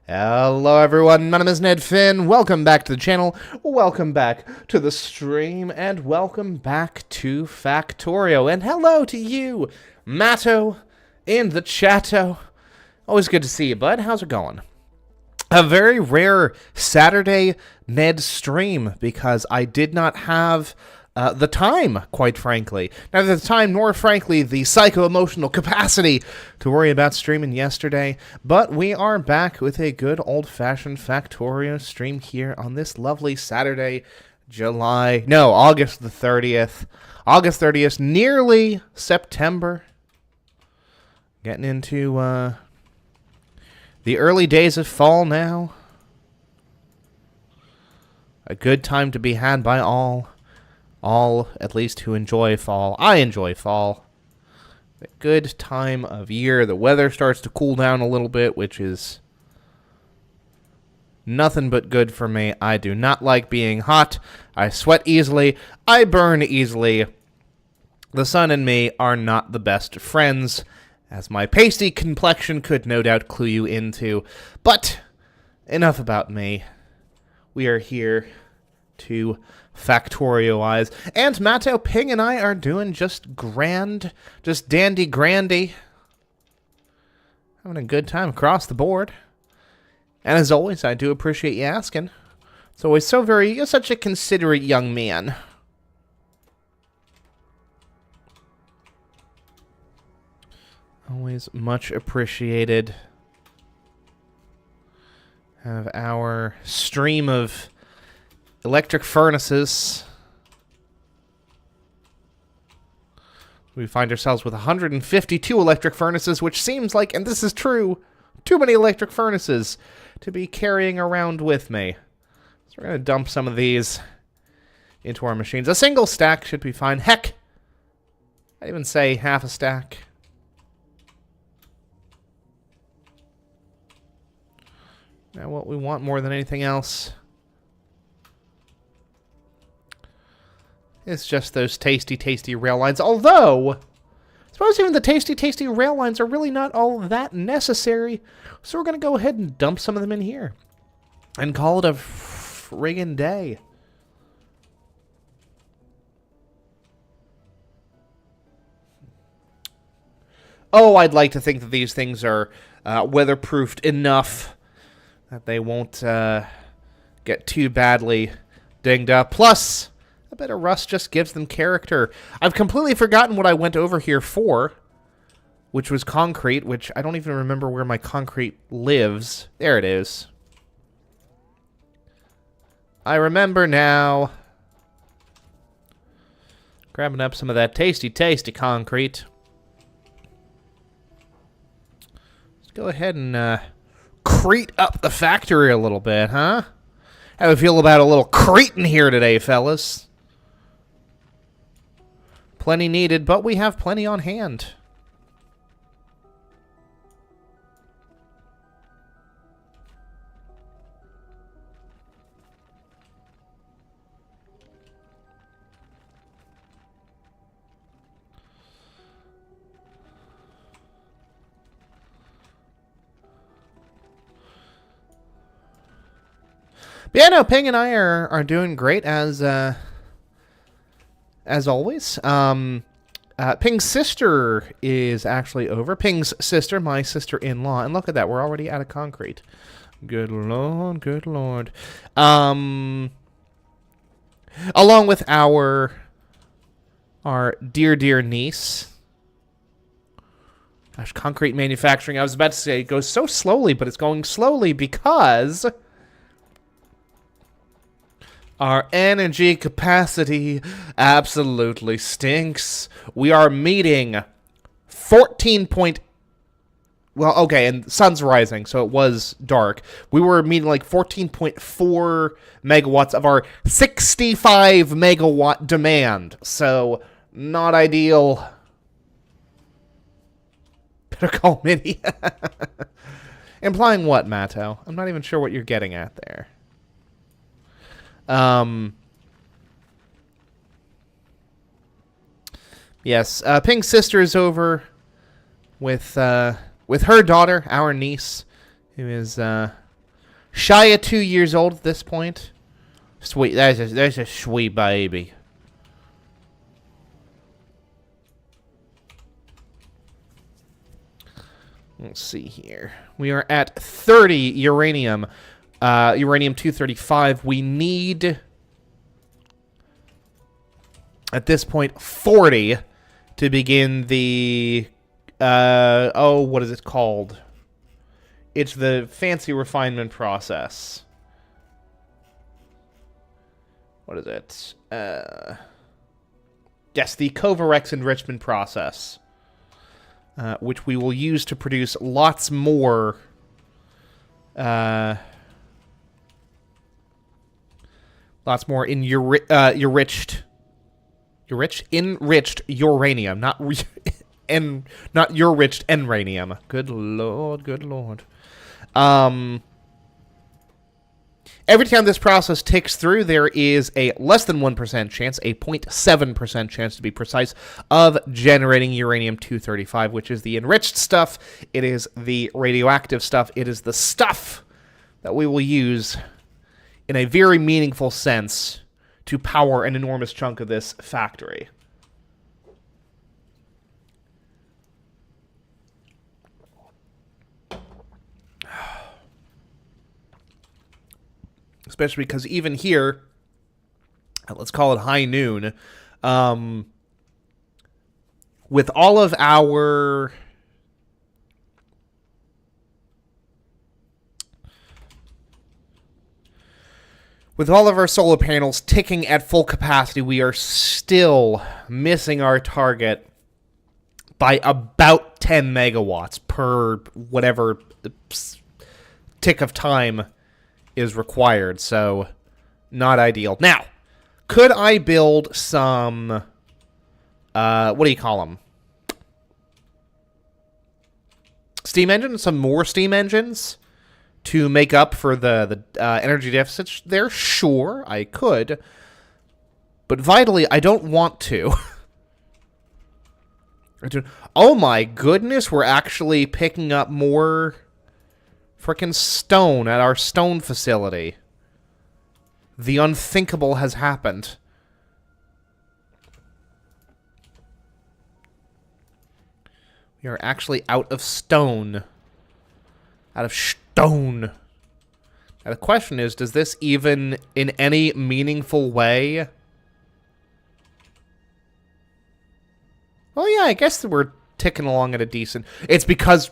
Hello everyone, my name is Ned Finn, welcome back to the channel, welcome back to the stream, and welcome back to Factorio, and hello to you, Matto, in the chatto. Always good to see you, bud. How's it going? A very rare Saturday Ned stream, because I did not have the time, quite frankly. Neither the time nor, frankly, the psycho-emotional capacity to worry about streaming yesterday. But we are back with a good old-fashioned Factorio stream here on this lovely Saturday, August the 30th. August 30th, nearly September. Getting into the early days of fall now. A good time to be had by all at least who enjoy fall. I enjoy fall. A good time of year. The weather starts to cool down a little bit, which is nothing but good for me. I do not like being hot. I sweat easily. I burn easily. The sun and me are not the best friends, as my pasty complexion could no doubt clue you into. But enough about me. We are here to Factorio-wise. And Matto, Ping, and I are doing just grand, just dandy-grandy. Having a good time across the board. And as always, I do appreciate you asking. It's always you're such a considerate young man. Always much appreciated. Have our stream of electric furnaces. We find ourselves with 152 electric furnaces, which seems like, and this is true, too many electric furnaces to be carrying around with me. So we're going to dump some of these into our machines. A single stack should be fine. Heck, I'd even say half a stack. Now what we want more than anything else it's just those tasty, tasty rail lines. Although, I suppose even the tasty, tasty rail lines are really not all that necessary. So we're going to go ahead and dump some of them in here. And call it a friggin' day. Oh, I'd like to think that these things are weatherproofed enough that they won't get too badly dinged up. Plus, a bit of rust just gives them character. I've completely forgotten what I went over here for, which was concrete, which I don't even remember where my concrete lives. There it is. I remember now. Grabbing up some of that tasty, tasty concrete. Let's go ahead and crete up the factory a little bit, huh? How do you feel about a little cretin here today, fellas? Plenty needed, but we have plenty on hand. But yeah, no, Ping and I are doing great as always. Ping's sister is actually over. Ping's sister, my sister-in-law. And look at that, we're already out of concrete. Good lord, good lord. Along with our dear, dear niece. Gosh, concrete manufacturing, I was about to say, it goes so slowly, but it's going slowly because our energy capacity absolutely stinks. We are meeting 14 point... Well, okay, and sun's rising, so it was dark. We were meeting like 14.4 megawatts of our 65 megawatt demand. So, not ideal. Better call Minnie. Implying what, Matto? I'm not even sure what you're getting at there. Yes, Ping's sister is over with her daughter, our niece, who is Shy of 2 years old at this point. Sweet. That's a sweet baby. Let's see here. We are at 30 uranium. Uranium-235. We need, at this point, 40 to begin the... what is it called? It's the fancy refinement process. What is it? Yes, the Kovarex enrichment process. Which we will use to produce lots more enriched uranium, not enriched enranium. Good lord, good lord. Every time this process ticks through, there is a less than 1% chance, a 0.7% chance to be precise, of generating uranium-235, which is the enriched stuff. It is the radioactive stuff. It is the stuff that we will use in a very meaningful sense to power an enormous chunk of this factory. Especially because even here, let's call it high noon, with all of our solar panels ticking at full capacity, we are still missing our target by about 10 megawatts per whatever tick of time is required, so not ideal. Now, could I build some, what do you call them? Steam engines? Some more steam engines to make up for the energy deficits there? Sure, I could. But vitally, I don't want to. Oh my goodness, we're actually picking up more frickin' stone at our stone facility. The unthinkable has happened. We are actually out of stone. Out of stone. Now the question is, does this even, in any meaningful way... Oh yeah, I guess we're ticking along at a decent... It's because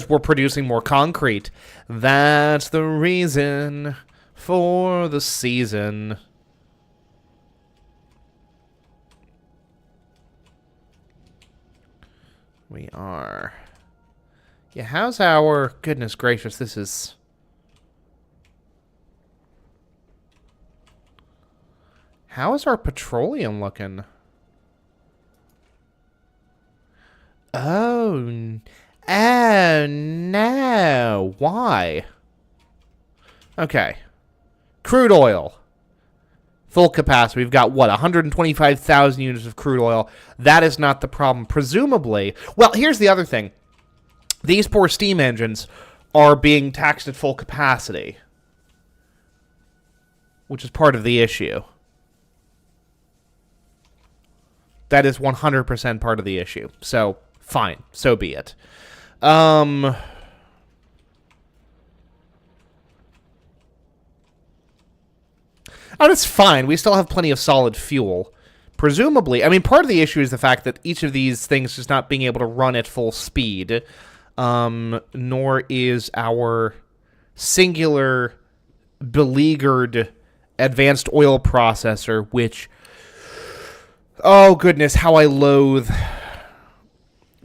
we're producing more concrete. That's the reason for the season. We are... Yeah, how's our... Goodness gracious, this is... How is our petroleum looking? Oh... Oh, no. Why? Okay. Crude oil. Full capacity. We've got, what, 125,000 units of crude oil. That is not the problem. Presumably... Well, here's the other thing. These poor steam engines are being taxed at full capacity, which is part of the issue. That is 100% part of the issue. So, fine. So be it. Oh, that's fine. We still have plenty of solid fuel. Presumably, I mean, part of the issue is the fact that each of these things is not being able to run at full speed, nor is our singular beleaguered advanced oil processor, which, oh goodness, how I loathe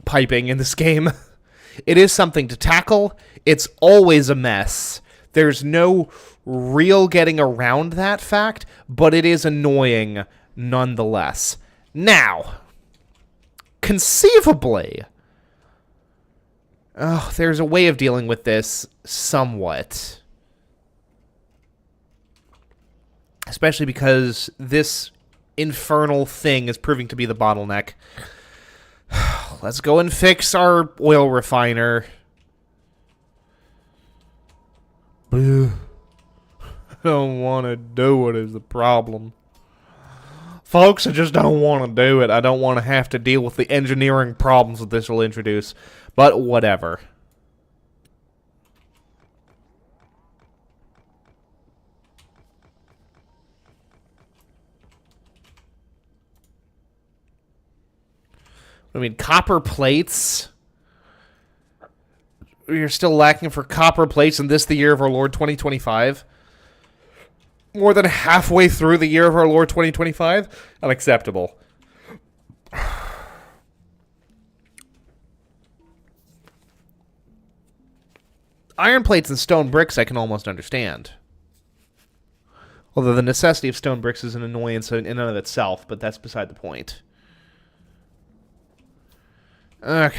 piping in this game. It is something to tackle. It's always a mess. There's no real getting around that fact, but it is annoying nonetheless. Now, conceivably, there's a way of dealing with this somewhat. Especially because this infernal thing is proving to be the bottleneck. Let's go and fix our oil refiner. I don't want to do it is the problem. Folks, I just don't want to do it. I don't want to have to deal with the engineering problems that this will introduce. But whatever. I mean, copper plates? You're still lacking for copper plates in this, the year of our Lord 2025? More than halfway through the year of our Lord 2025? Unacceptable. Iron plates and stone bricks I can almost understand. Although the necessity of stone bricks is an annoyance in and of itself, but that's beside the point. Okay.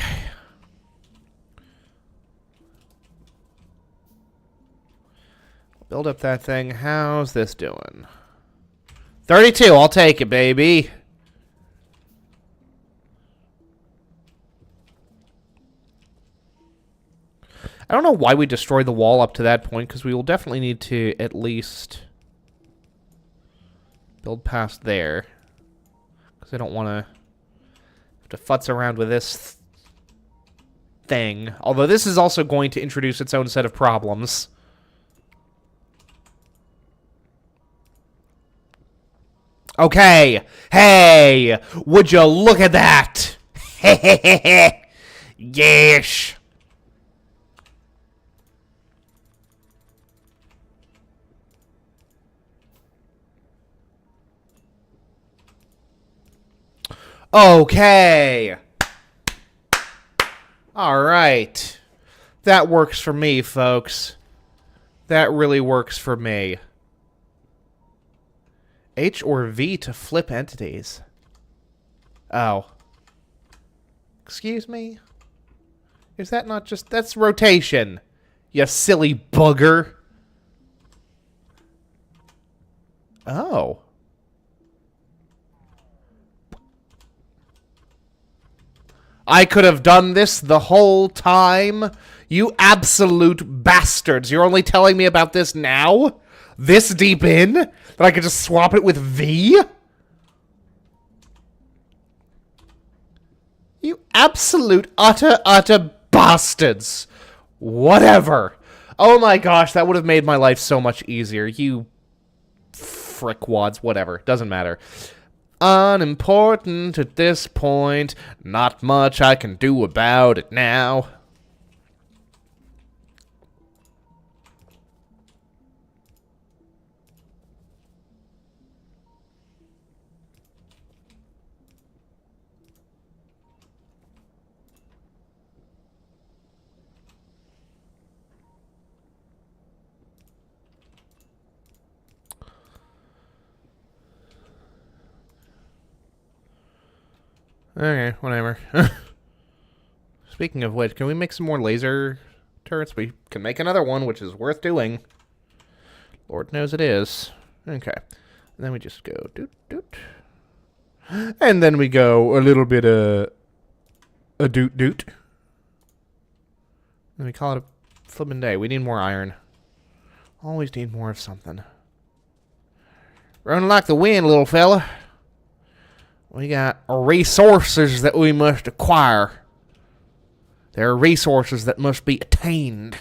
Build up that thing. How's this doing? 32. I'll take it, baby. I don't know why we destroyed the wall up to that point, because we will definitely need to at least build past there. Because I don't want to have to futz around with this thing. Although this is also going to introduce its own set of problems. Okay. Hey, would you look at that? Yes. Okay. All right. That works for me, folks. That really works for me. H or V to flip entities. Oh. Excuse me? Is that not just... That's rotation. You silly bugger. Oh. I could have done this the whole time. You absolute bastards. You're only telling me about this now? This deep in? That I could just swap it with V? You absolute utter bastards. Whatever. Oh my gosh, that would have made my life so much easier. You frickwads, whatever. Doesn't matter. Unimportant at this point. Not much I can do about it now. Okay, whatever. Speaking of which, can we make some more laser turrets? We can make another one, which is worth doing. Lord knows it is. Okay. And then we just go doot doot. And then we go a little bit a doot doot. And we call it a flippin' day. We need more iron. Always need more of something. Run like the wind, little fella. We got resources that we must acquire. There are resources that must be attained.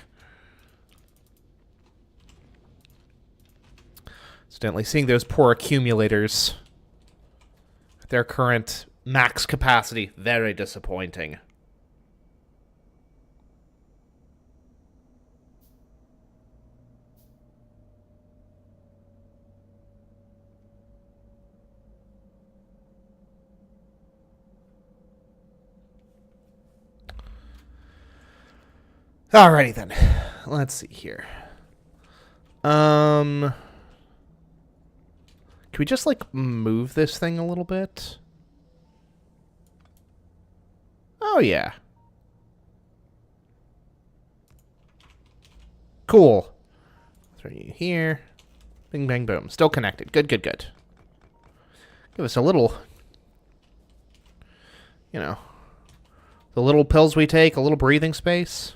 Incidentally, seeing those poor accumulators at their current max capacity, very disappointing. Alrighty then. Let's see here. Can we just, like, move this thing a little bit? Oh, yeah. Cool. Throw you here. Bing, bang, boom. Still connected. Good, good, good. Give us a little... You know... The little pills we take, a little breathing space.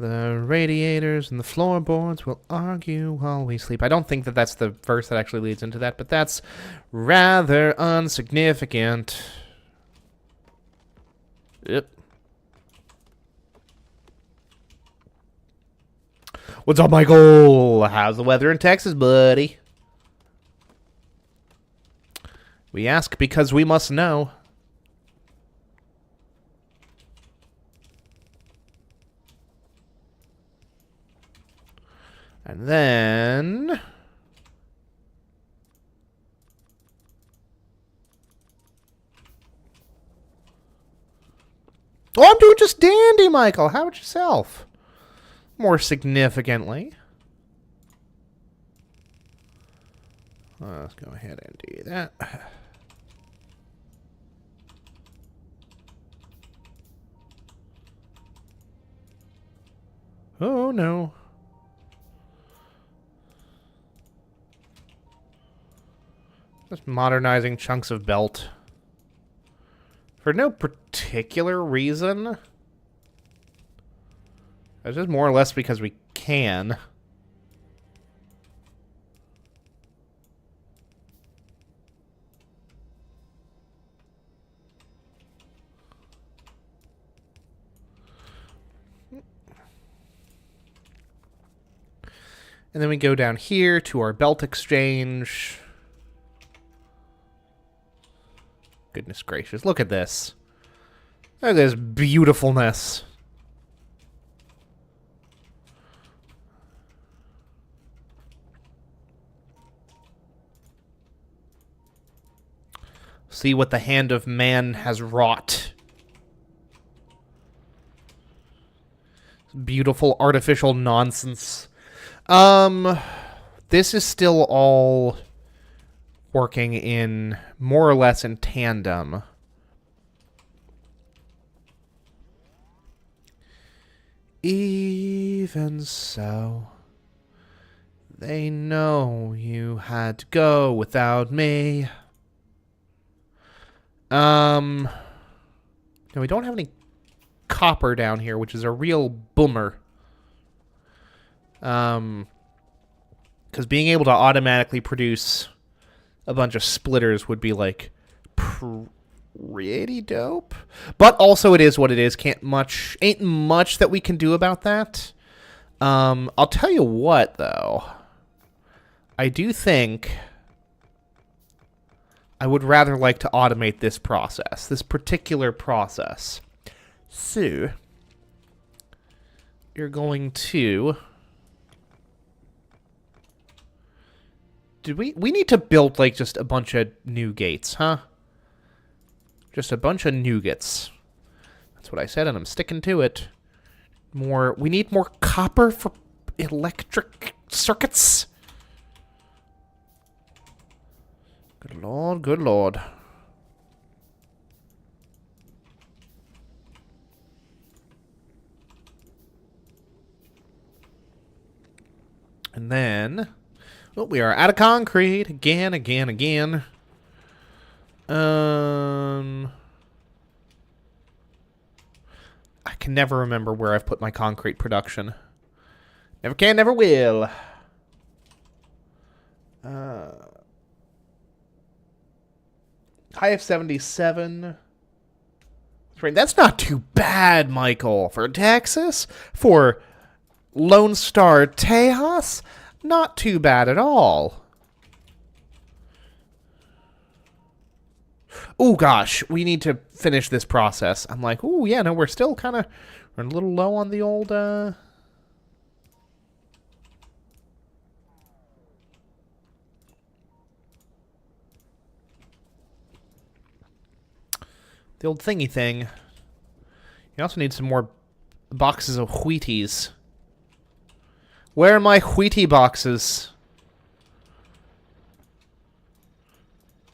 The radiators and the floorboards will argue while we sleep. I don't think that that's the verse that actually leads into that, but that's rather insignificant. Yep. What's up, Michael? How's the weather in Texas, buddy? We ask because we must know. And then... oh, I'm doing just dandy, Michael. How about yourself? More significantly. Let's go ahead and do that. Oh, no. Just modernizing chunks of belt. For no particular reason. It's just more or less because we can. And then we go down here to our belt exchange. Goodness gracious, look at this. Look at this beautifulness. See what the hand of man has wrought. Beautiful artificial nonsense. This is still all working in more or less in tandem. Even so, they know you had to go without me. No, we don't have any copper down here, which is a real boomer. Because being able to automatically produce a bunch of splitters would be, like, pretty dope. But also it is what it is. Ain't much that we can do about that. I'll tell you what, though. I do think I would rather like to automate this process. This particular process. So, you're going to... we need to build, like, just a bunch of new gates, huh? Just a bunch of nougats. That's what I said, and I'm sticking to it. We need more copper for electric circuits. Good lord, good lord. And then... well, we are out of concrete again. I can never remember where I've put my concrete production. Never can, never will. High of 77. That's not too bad, Michael. For Texas? For Lone Star, Tejas? Not too bad at all. Oh, gosh. We need to finish this process. I'm like, oh, yeah, no, we're still kind of... we're a little low on the old... the old thingy thing. You also need some more boxes of Wheaties. Where are my Wheatie boxes?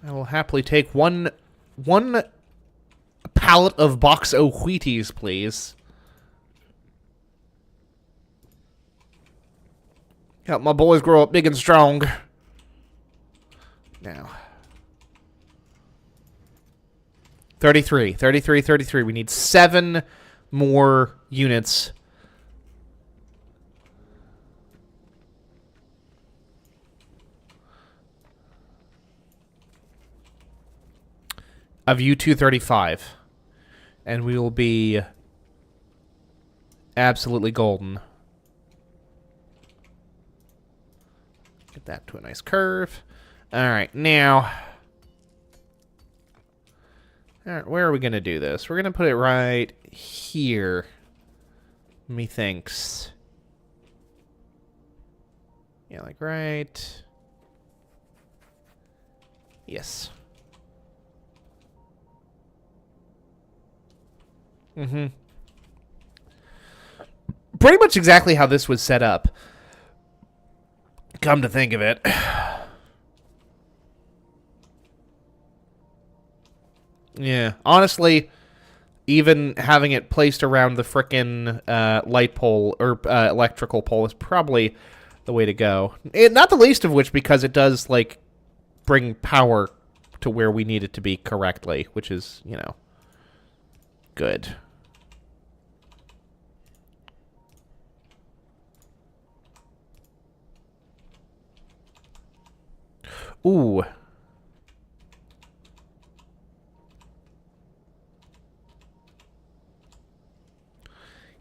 I will happily take one pallet of box of Wheaties, please. Help my boys grow up big and strong. Now. 33. We need 7 more units of U-235. And we will be absolutely golden. Get that to a nice curve. Alright, now... Alright, where are we going to do this? We're going to put it right here. Methinks. Yeah, like right... Yes. Mm-hmm. Pretty much exactly how this was set up. Come to think of it. Yeah, honestly, even having it placed around the frickin' light pole, or electrical pole, is probably the way to go. Not the least of which because it does, like, bring power to where we need it to be correctly, which is, you know, good. Ooh.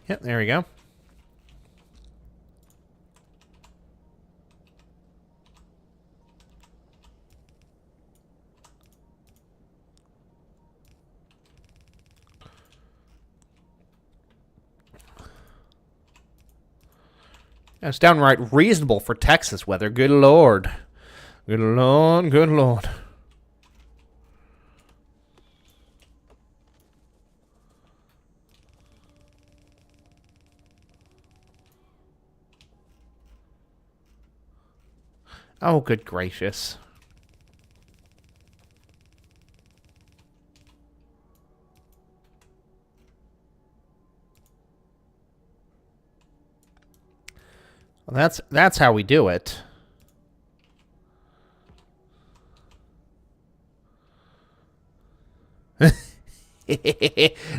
Yep, there we go. That's downright reasonable for Texas weather. Good Lord. Good Lord, good Lord. Oh, good gracious. Well, that's how we do it.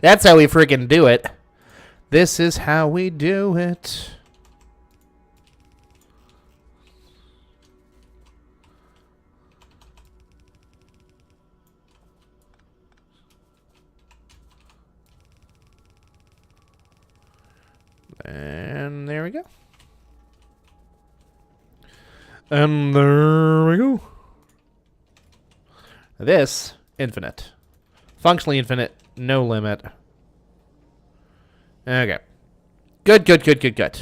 That's how we friggin' do it. This is how we do it. And there we go. And there we go. This, infinite. Functionally infinite, no limit. Okay. Good, good, good, good, good.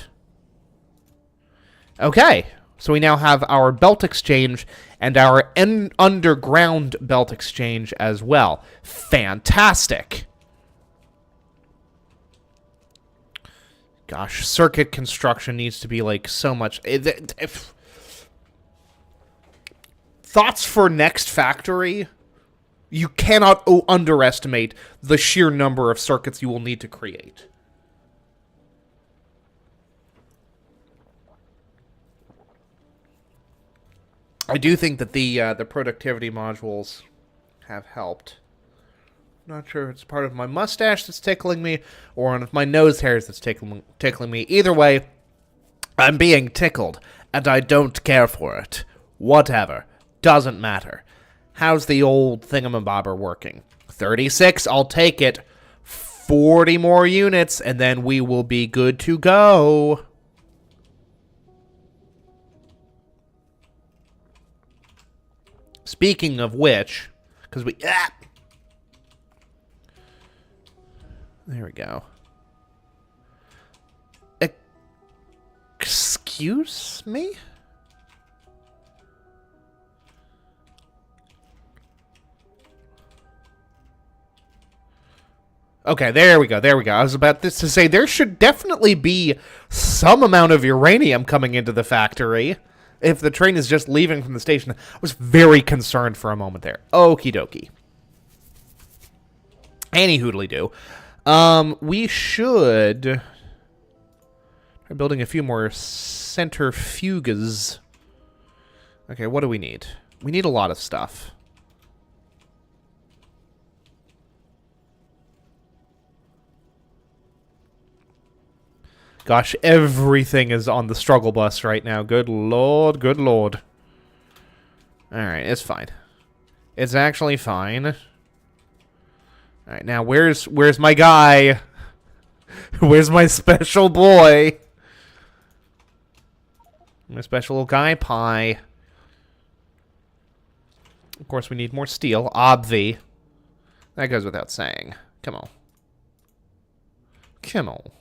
Okay. So we now have our belt exchange and our underground belt exchange as well. Fantastic. Gosh, circuit construction needs to be like so much... Thoughts for next factory? You cannot underestimate the sheer number of circuits you will need to create. I do think that the productivity modules have helped. Not sure if it's part of my mustache that's tickling me or one of my nose hairs that's tickling me. Either way, I'm being tickled, and I don't care for it. Whatever. Doesn't matter. How's the old thingamabobber working? 36, I'll take it. 40 more units, and then we will be good to go. Speaking of which, because we... There we go. Excuse me? Okay, there we go, there we go. I was about to say, there should definitely be some amount of uranium coming into the factory if the train is just leaving from the station. I was very concerned for a moment there. Okie dokie. Any hoodly-doo. We should try building a few more centrifuges. Okay, what do we need? We need a lot of stuff. Gosh, everything is on the struggle bus right now. Good lord, good lord. Alright, it's fine. It's actually fine. All right, now where's my guy? Where's my special boy? My special little guy pie. Of course, we need more steel. Obvi. That goes without saying. Come on. Come on.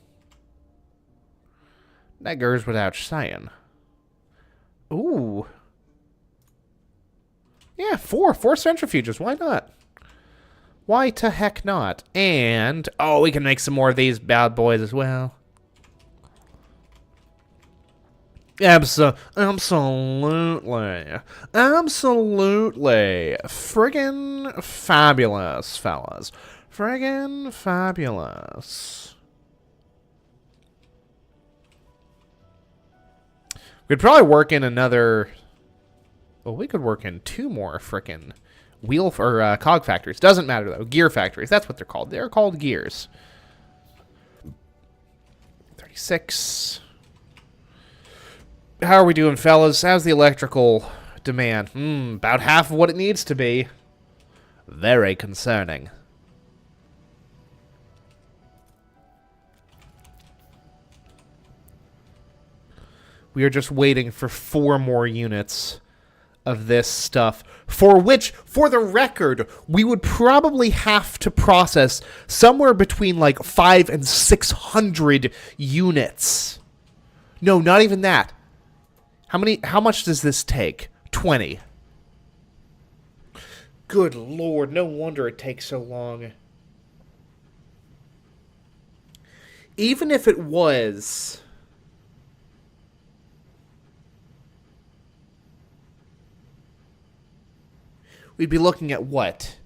That goes without saying. Ooh. Yeah, four centrifuges. Why not? Why to heck not? And, oh, we can make some more of these bad boys as well. Absolutely. Absolutely. Friggin' fabulous, fellas. Friggin' fabulous. We'd probably work in another... Well, we could work in 2 more frickin' wheel or cog factories. Doesn't matter, though. Gear factories. That's what they're called. They're called gears. 36. How are we doing, fellas? How's the electrical demand? About half of what it needs to be. Very concerning. We are just waiting for 4 more units of this stuff, for which, for the record, we would probably have to process somewhere between like 500 and 600 units. No, not even that. How much does this take? 20. Good lord, no wonder it takes so long. Even if it was... we'd be looking at what?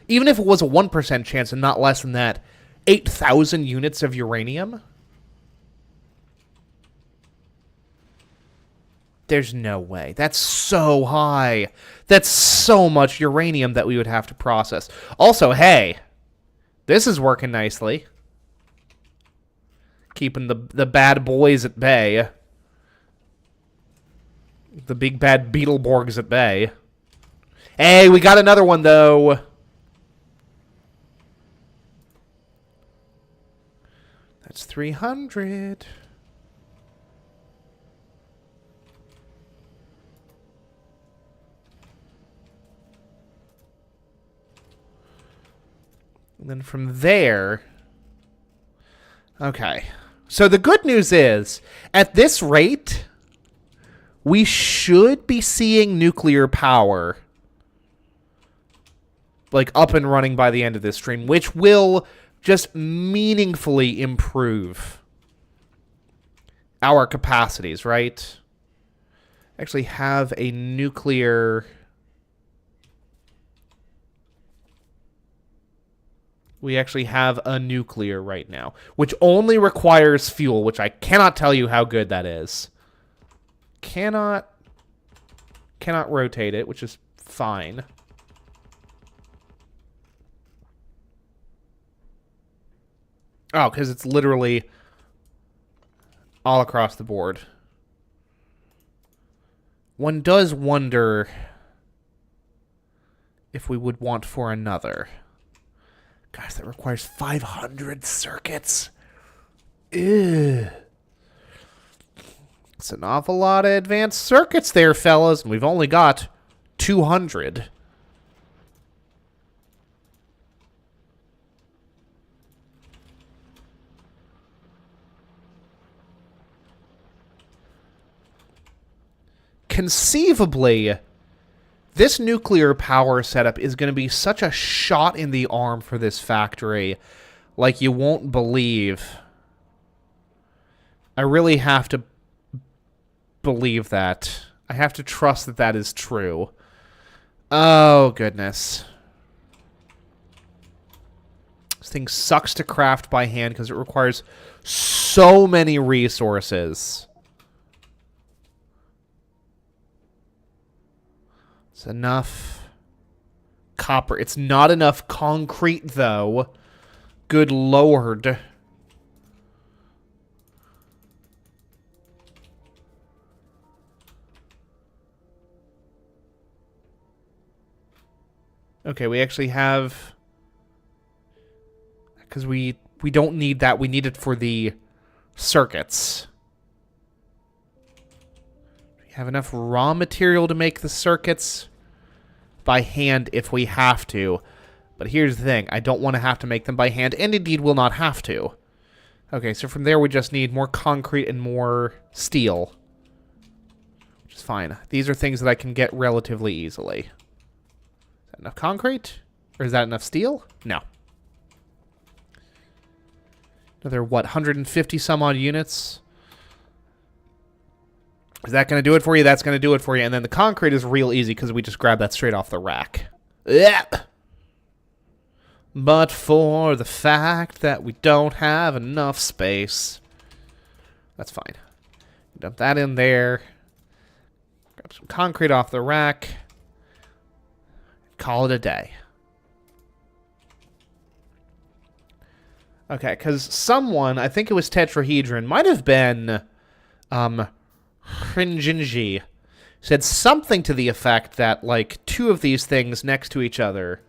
Even if it was a 1% chance and not less than that, 8,000 units of uranium? There's no way. That's so high. That's so much uranium that we would have to process. Also, hey, this is working nicely. Keeping the bad boys at bay. The big bad Beetleborgs at bay. Hey, we got another one, though. That's 300. And then from there... Okay. So the good news is, at this rate, we should be seeing nuclear power like up and running by the end of this stream, which will just meaningfully improve our capacities, right? Actually have a nuclear... We actually have a nuclear right now, which only requires fuel, which I cannot tell you how good that is. Cannot rotate it, which is fine. Oh, because it's literally all across the board. One does wonder if we would want for another. Gosh, that requires 500 circuits. Ew. It's an awful lot of advanced circuits there, fellas, and we've only got 200. Conceivably, this nuclear power setup is going to be such a shot in the arm for this factory, like you won't believe. I really have to believe that. I have to trust that that is true. Oh, goodness. This thing sucks to craft by hand because it requires so many resources. It's enough copper. It's not enough concrete, though. Good lord. Okay, we actually have Because we don't need that. We need it for the circuits. We have enough raw material to make the circuits by hand if we have to. But here's the thing. I don't want to have to make them by hand, and indeed will not have to. Okay, so from there we just need more concrete and more steel. Which is fine. These are things that I can get relatively easily. Is that enough concrete? Or is that enough steel? No. Another, what, 150 some odd units? Is that going to do it for you? That's going to do it for you. And then the concrete is real easy because we just grab that straight off the rack. Ugh. But for the fact that we don't have enough space, that's fine. Dump that in there. Grab some concrete off the rack. Call it a day. Okay, because someone, I think it was Tetrahedron, might have been Hrinjinji, said something to the effect that, like, two of these things next to each other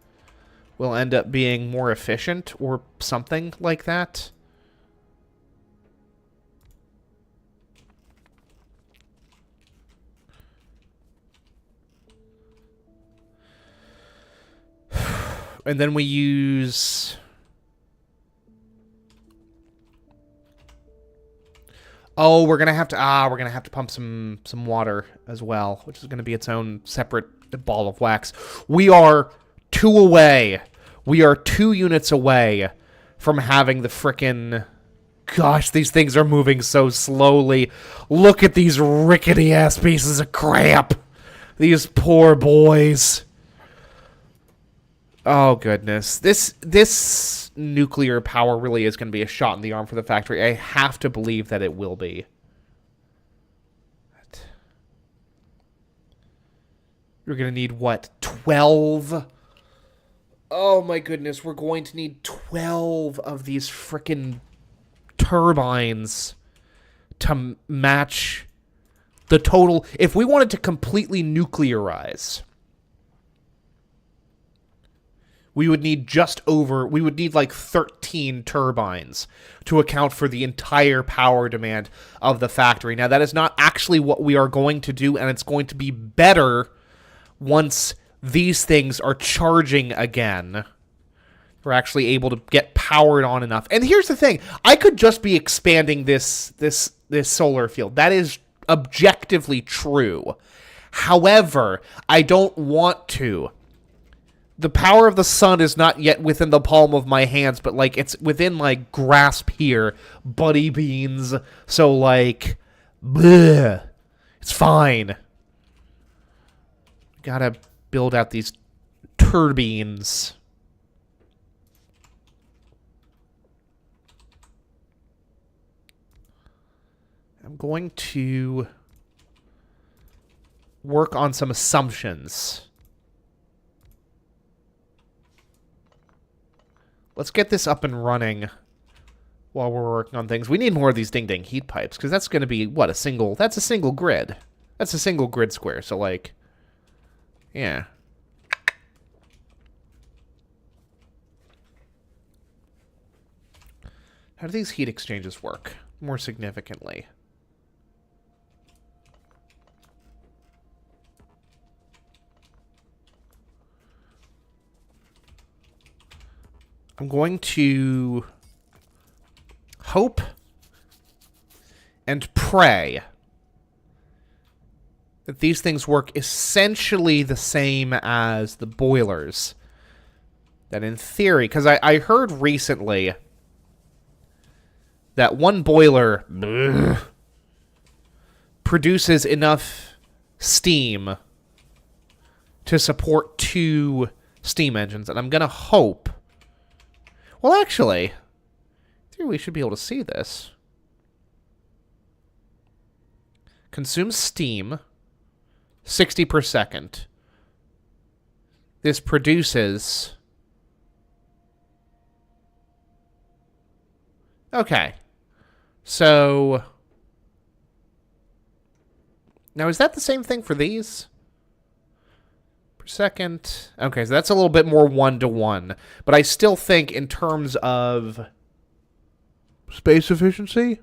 will end up being more efficient, or something like that. And then we use... Oh, we're gonna have to pump some water as well, which is gonna be its own separate ball of wax. We are 2 away. We are 2 units away from having the frickin'... Gosh, these things are moving so slowly. Look at these rickety-ass pieces of crap. These poor boys. Oh, goodness. This nuclear power really is going to be a shot in the arm for the factory. I have to believe that it will be. You're going to need, what, 12? Oh, my goodness. We're going to need 12 of these frickin' turbines to match the total. If we wanted to completely nuclearize... we would need like 13 turbines to account for the entire power demand of the factory. Now, that is not actually what we are going to do, and it's going to be better once these things are charging again. We're actually able to get powered on enough. And here's the thing. I could just be expanding this solar field. That is objectively true. However, I don't want to. The power of the sun is not yet within the palm of my hands, but, like, it's within my grasp here. Buddy beans. So, like, bleh. It's fine. Gotta build out these turbines. I'm going to work on some assumptions. Let's get this up and running while we're working on things. We need more of these ding-ding heat pipes, because that's going to be, what, that's a single grid. That's a single grid square, so, like, yeah. How do these heat exchanges work more significantly? I'm going to hope and pray that these things work essentially the same as the boilers. That in theory, because I heard recently that one boiler produces enough steam to support 2 steam engines, and I'm going to hope... Well, actually, I think we should be able to see this. Consumes steam, 60 per second. This produces... Okay. So... Now, is that the same thing for these? per second. Okay, so that's a little bit more 1-to-1. But I still think in terms of space efficiency,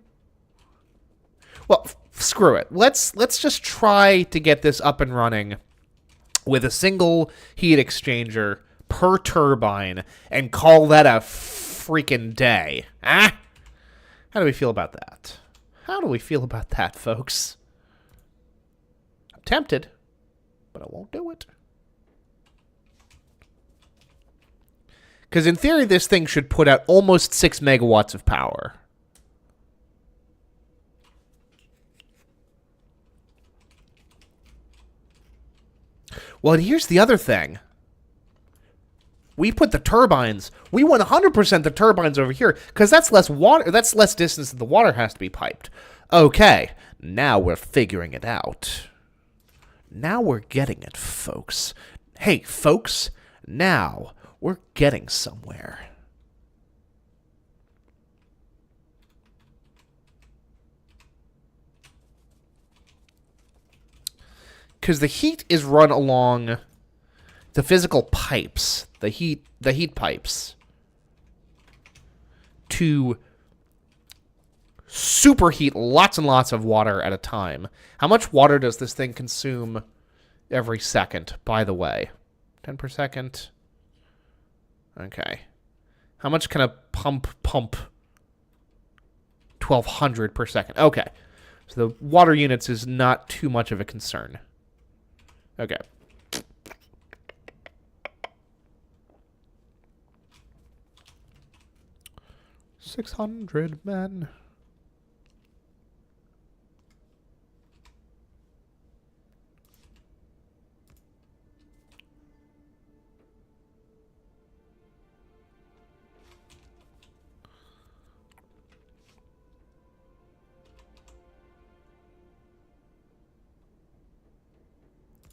well, screw it. Let's just try to get this up and running with a single heat exchanger per turbine and call that a freaking day. Ah? How do we feel about that? How do we feel about that, folks? I'm tempted, but I won't do it. Because in theory, this thing should put out almost 6 megawatts of power. Well, and here's the other thing. We put the turbines. We want 100% the turbines over here because that's less water. That's less distance that the water has to be piped. Okay, now we're figuring it out. Now we're getting it, folks. Hey, folks, now we're getting somewhere. Because the heat is run along the physical pipes, the heat pipes, to superheat lots and lots of water at a time. How much water does this thing consume every second, by the way? 10 per second. Okay. How much can a pump? 1,200 per second. Okay. So the water units is not too much of a concern. Okay. $600 men.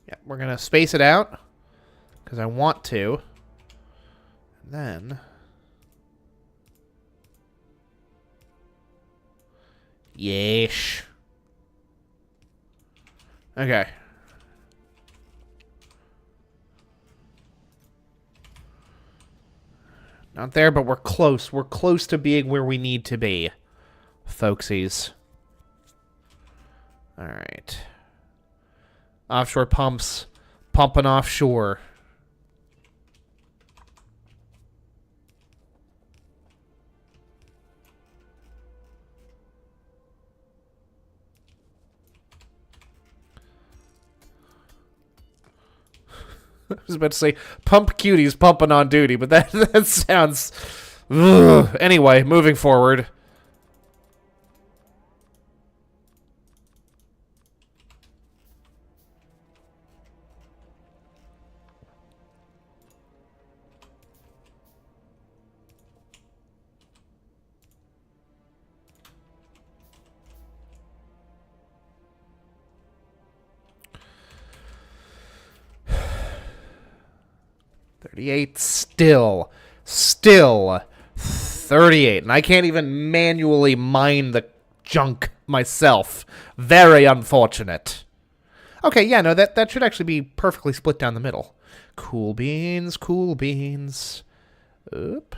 Yeah, we're going to space it out because I want to. And then yeesh. Okay. Not there, but we're close. We're close to being where we need to be, folksies. All right. Offshore pumps, pumping offshore. I was about to say pump cuties pumping on duty, but that sounds... Ugh. Anyway, moving forward. Still 38, and I can't even manually mine the junk myself. Very unfortunate. Okay, yeah, no, that should actually be perfectly split down the middle. Cool beans, cool beans. Oop.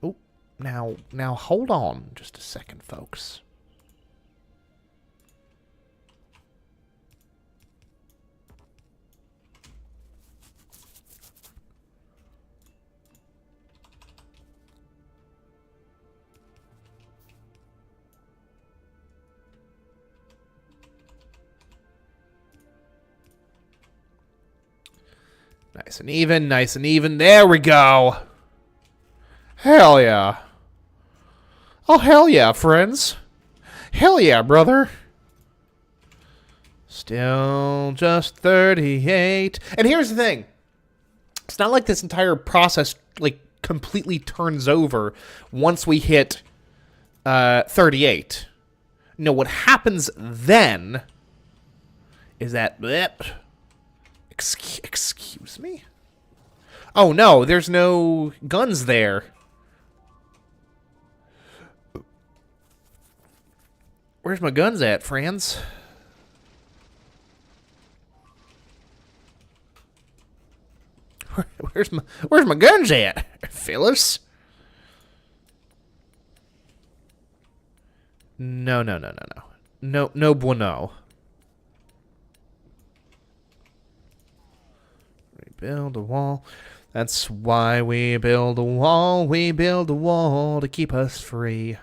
Oop. Now hold on just a second, folks. Nice and even, nice and even. There we go. Hell yeah. Oh, hell yeah, friends. Hell yeah, brother. Still just 38. And here's the thing. It's not like this entire process, like, completely turns over once we hit 38. No, what happens then is that... Excuse me? Oh, no, there's no guns there. Where's my guns at, friends? Where's my guns at, Phyllis? No. No bueno. Rebuild a wall. That's why we build a wall. We build a wall to keep us free.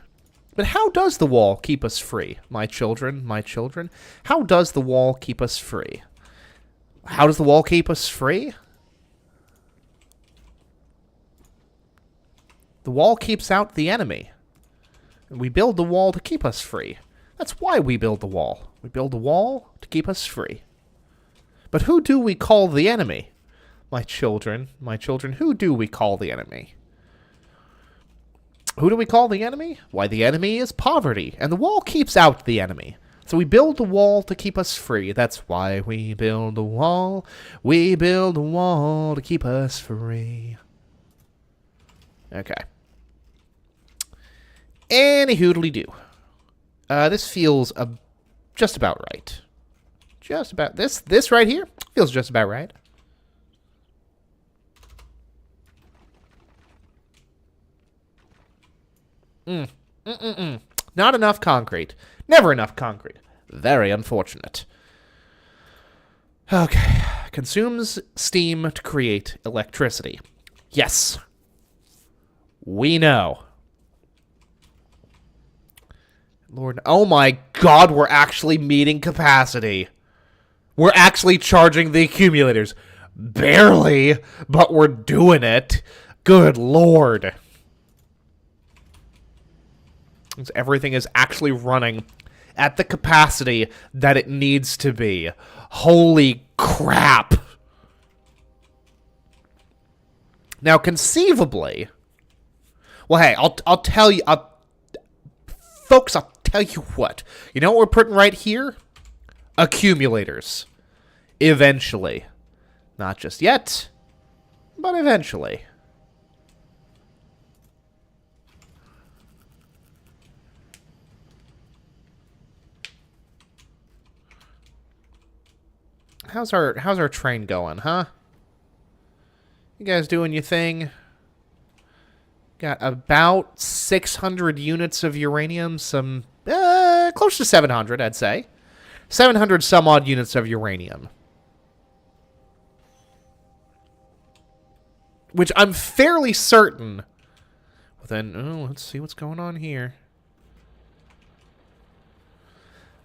But how does the wall keep us free, my children? My children? How does the wall keep us free? How does the wall keep us free? The wall keeps out the enemy. And we build the wall to keep us free. That's why we build the wall. We build the wall to keep us free. But who do we call the enemy? My children, who do we call the enemy? Who do we call the enemy? Why, the enemy is poverty, and the wall keeps out the enemy. So we build the wall to keep us free. That's why we build the wall. We build the wall to keep us free. Okay. Any hoodly-doo. This feels just about right. Just about. This right here feels just about right. Not enough concrete. Never enough concrete. Very unfortunate. Okay. Consumes steam to create electricity. Yes. We know. Lord, oh my God, we're actually meeting capacity. We're actually charging the accumulators. Barely, but we're doing it. Good Lord. Everything is actually running at the capacity that it needs to be. Holy crap. Now, conceivably... Well, hey, I'll tell you... Folks, I'll tell you what. You know what we're putting right here? Accumulators. Eventually. Not just yet, but eventually. How's our train going, huh? You guys doing your thing? Got about 600 units of uranium, some close to 700, I'd say. 700 some odd units of uranium. Which I'm fairly certain. Well then, let's see what's going on here.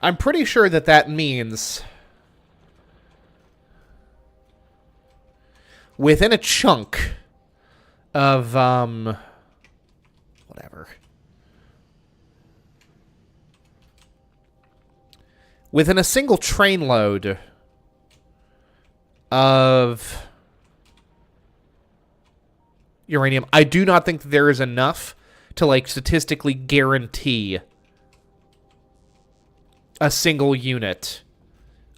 I'm pretty sure that means within a chunk of, whatever. Within a single train load of uranium, I do not think there is enough to, like, statistically guarantee a single unit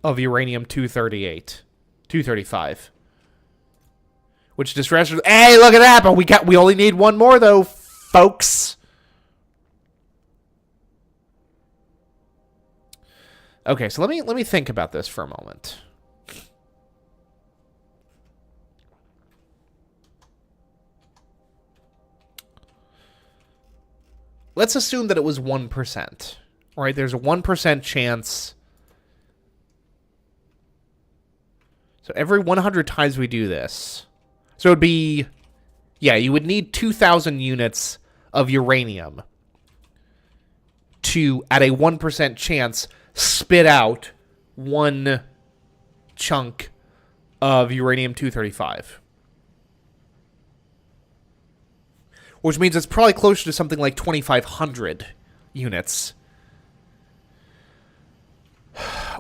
of uranium-238. 235. Which disregisters... Hey, look at that! But we only need one more, though, folks. Okay, so let me think about this for a moment. Let's assume that it was 1%. Right? There's a 1% chance. So every 100 times we do this... So it would be, yeah, you would need 2,000 units of uranium to, at a 1% chance, spit out one chunk of uranium-235. Which means it's probably closer to something like 2,500 units.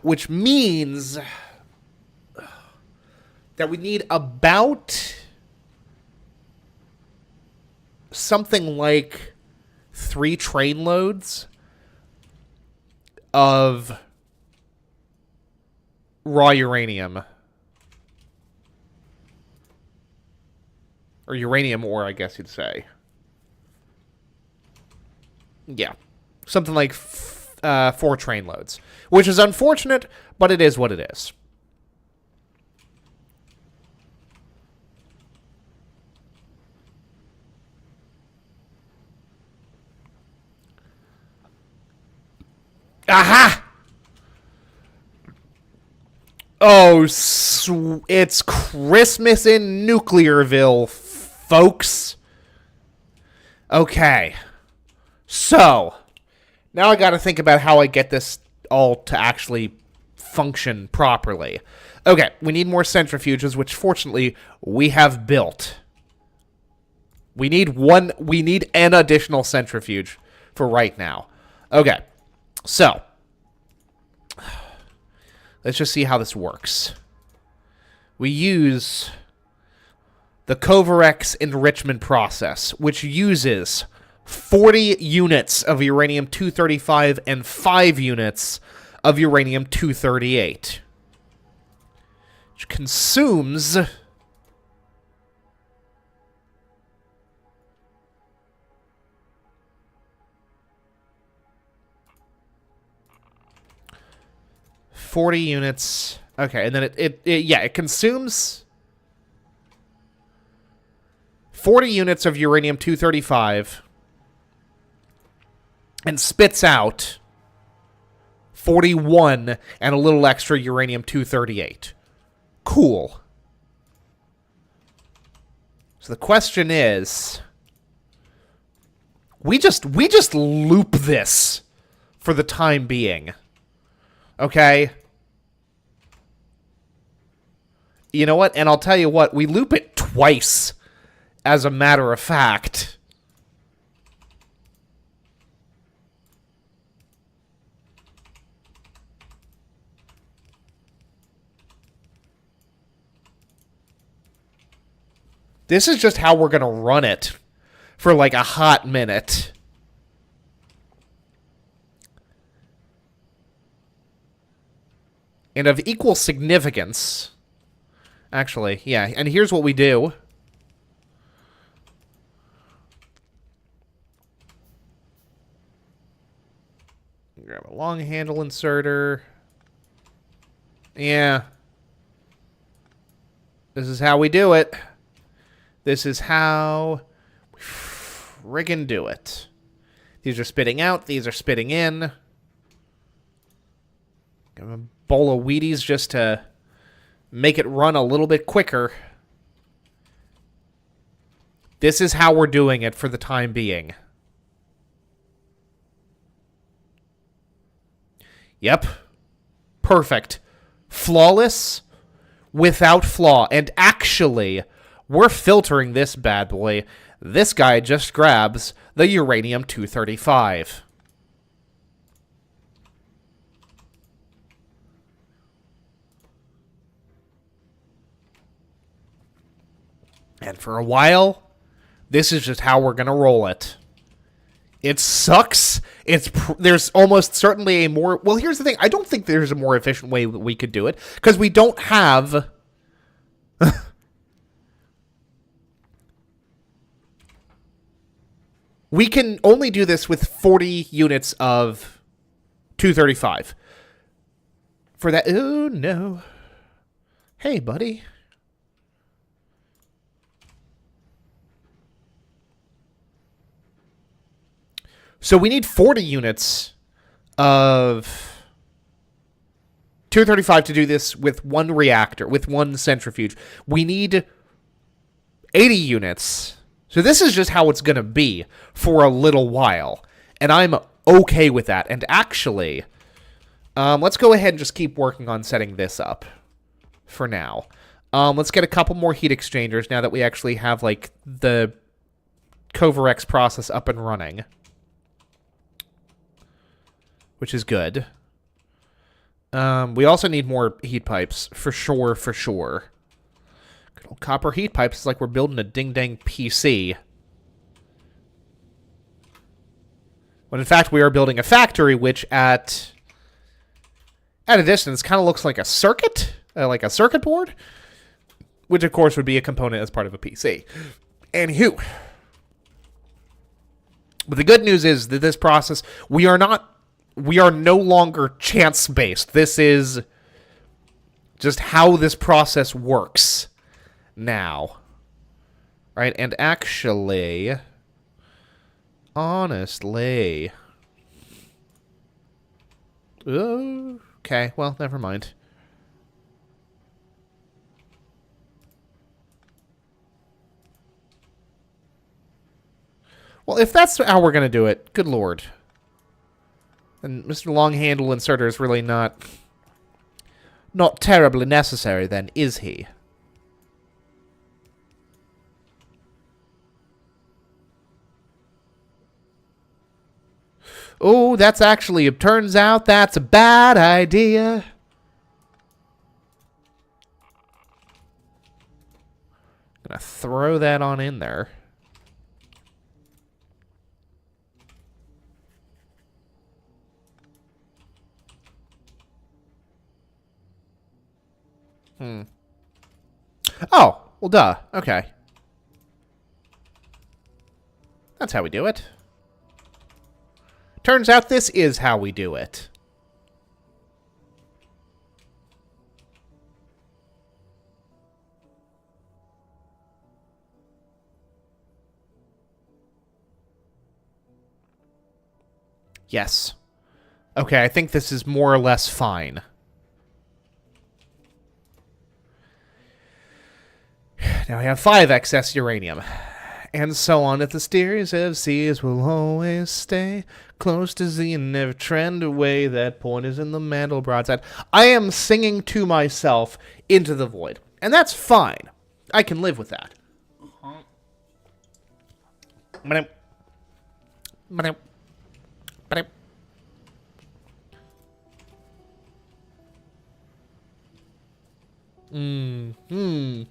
Which means that we need about... something like 3 train loads of raw uranium. Or uranium ore, I guess you'd say. Yeah. Something like 4 train loads. Which is unfortunate, but it is what it is. Aha! Oh, it's Christmas in Nuclearville, folks. Okay. So, now I gotta think about how I get this all to actually function properly. Okay, we need more centrifuges, which fortunately we have built. We need an additional centrifuge for right now. Okay, so let's just see how this works. We use the Kovarex enrichment process, which uses 40 units of uranium-235 and 5 units of uranium-238. Which consumes 40 units. Okay, and then it consumes 40 units of uranium-235 and spits out 41 and a little extra uranium-238. Cool. So the question is, we just loop this for the time being. Okay? You know what? And I'll tell you what, we loop it twice, as a matter of fact. This is just how we're going to run it for like a hot minute. And of equal significance. Actually, yeah. And here's what we do. Grab a long handle inserter. Yeah. This is how we do it. This is how we friggin' do it. These are spitting out. These are spitting in. Give a bowl of Wheaties just to make it run a little bit quicker. This is how we're doing it for the time being. Yep. Perfect. Flawless. Without flaw. And actually, we're filtering this bad boy. This guy just grabs the uranium-235. And for a while, this is just how we're going to roll it. It sucks. There's almost certainly a more... Well, here's the thing. I don't think there's a more efficient way that we could do it. Because we don't have... We can only do this with 40 units of 235. For that... Oh, no. Hey, buddy. So we need 40 units of 235 to do this with one reactor, with one centrifuge. We need 80 units. So this is just how it's going to be for a little while. And I'm okay with that. And actually, let's go ahead and just keep working on setting this up for now. Let's get a couple more heat exchangers now that we actually have, like, the Kovarex process up and running. Which is good. We also need more heat pipes, for sure, for sure. Good old copper heat pipes. It's like we're building a ding-dang PC. When in fact we are building a factory, which at a distance kind of looks like a circuit board. Which of course would be a component as part of a PC. Anywho. But the good news is that this process, we are no longer chance-based. This is just how this process works now. Right? And actually, honestly, Okay, well, never mind. Well, if that's how we're going to do it, good lord. And Mr. Long-Handle Inserter is really not terribly necessary then, is he? Oh, that's actually, it turns out that's a bad idea. Gonna throw that on in there. Oh, well, duh. Okay. That's how we do it. Turns out this is how we do it. Yes. Okay, I think this is more or less fine. Now we have 5 excess uranium. And so on, if the steers of seas will always stay close to Z and never trend away, that point is in the mantle broadside. I am singing to myself into the void. And that's fine. I can live with that.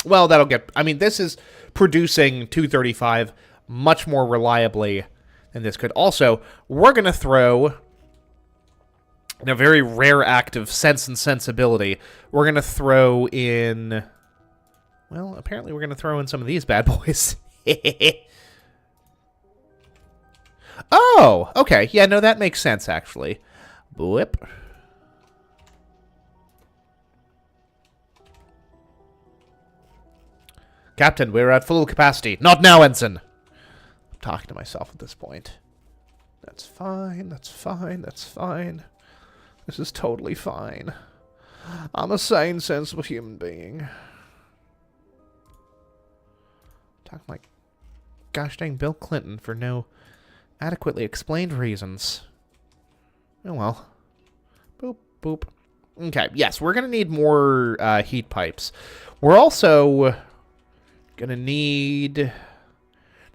Well, that'll get... I mean, this is producing 235 much more reliably than this could. Also, we're going to throw... in a very rare act of Sense and Sensibility, we're going to throw in... Well, apparently we're going to throw in some of these bad boys. Oh, okay. Yeah, no, that makes sense, actually. Boop. Captain, we're at full capacity. Not now, Ensign. I'm talking to myself at this point. That's fine, that's fine, that's fine. This is totally fine. I'm a sane, sensible human being. Talking like gosh dang Bill Clinton for no adequately explained reasons. Oh well. Boop, boop. Okay, yes, we're going to need more heat pipes. We're also going to need to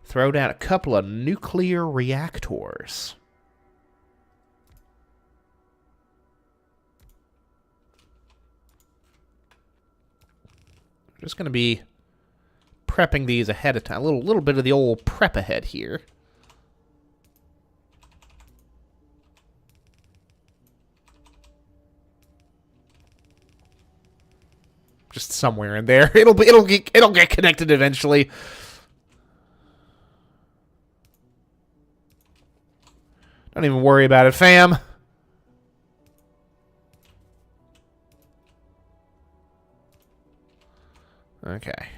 throw down a couple of nuclear reactors. Just going to be prepping these ahead of time. A little bit of the old prep ahead here. Just somewhere in there. It'll get connected eventually. Don't even worry about it, fam. Okay.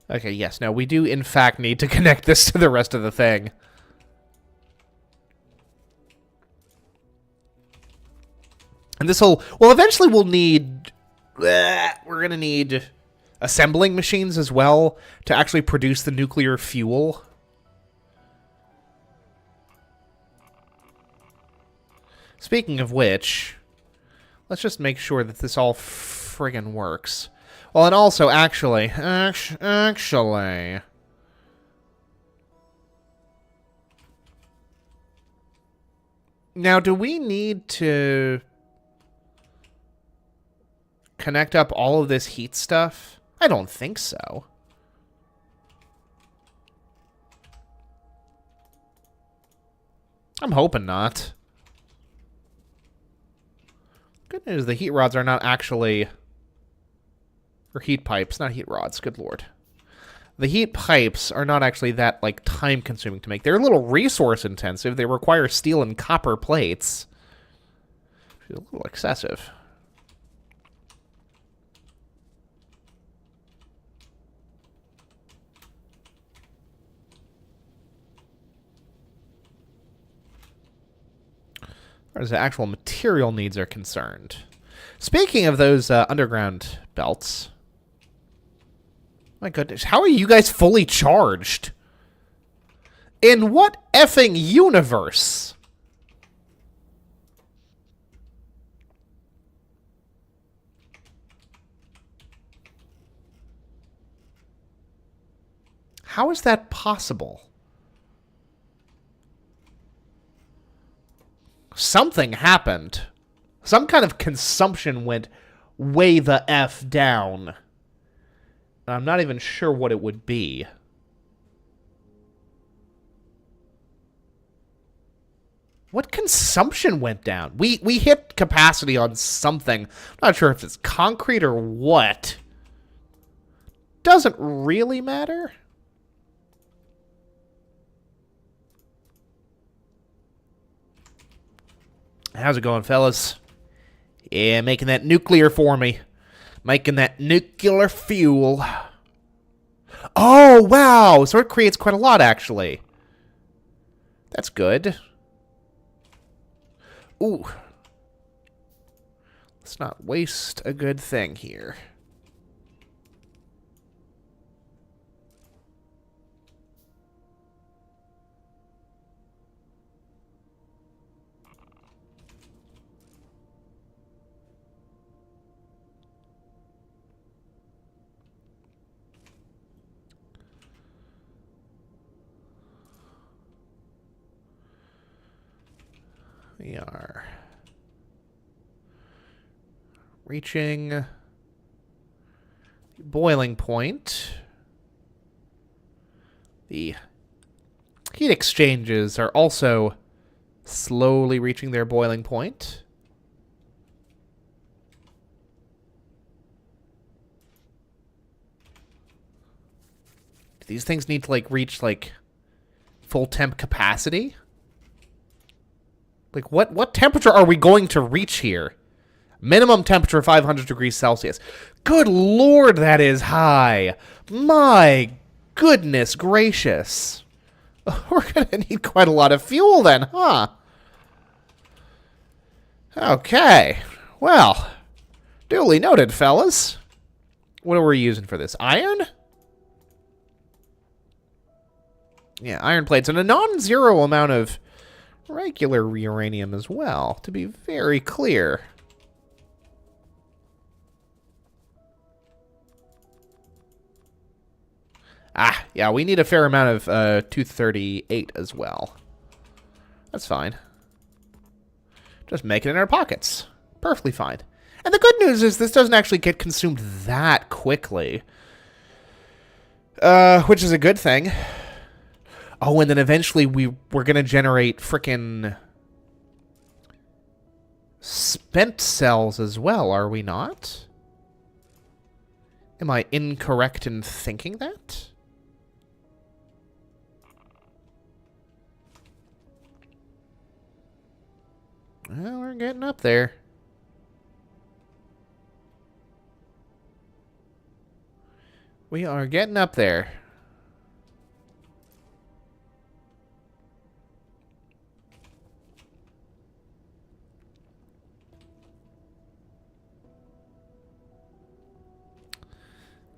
Okay, yes. Now, we do, in fact, need to connect this to the rest of the thing. And this'll... Well, eventually we'll need... we're going to need assembling machines as well to actually produce the nuclear fuel. Speaking of which, let's just make sure that this all friggin' works. Well, and also, actually... Now, do we need to connect up all of this heat stuff? I don't think so. I'm hoping not. Good news, the heat rods are not actually... Or heat pipes, not heat rods, good lord. The heat pipes are not actually that, like, time-consuming to make. They're a little resource-intensive. They require steel and copper plates. Which is a little excessive. as the actual material needs are concerned. Speaking of those underground belts, my goodness, how are you guys fully charged? In what effing universe? How is that possible? Something happened. Some kind of consumption went way the F down. I'm not even sure what it would be. What consumption went down? We hit capacity on something. I'm not sure if it's concrete or what. Doesn't really matter. How's it going, fellas? Yeah, making that nuclear for me. Making that nuclear fuel. Oh, wow. So it creates quite a lot, actually. That's good. Ooh. Let's not waste a good thing here. We are reaching boiling point. The heat exchanges are also slowly reaching their boiling point. Do these things need to, like, reach, like, full temp capacity? Like, what temperature are we going to reach here? Minimum temperature 500 degrees Celsius. Good lord, that is high. My goodness gracious. We're going to need quite a lot of fuel then, huh? Okay. Well, duly noted, fellas. What are we using for this? Iron? Yeah, iron plates and a non-zero amount of regular uranium as well, to be very clear. Ah, yeah, we need a fair amount of 238 as well. That's fine. Just make it in our pockets. Perfectly fine. And the good news is this doesn't actually get consumed that quickly. Which is a good thing. Oh, and then eventually we're going to generate frickin' spent cells as well, are we not? Am I incorrect in thinking that? Well, we're getting up there. We are getting up there.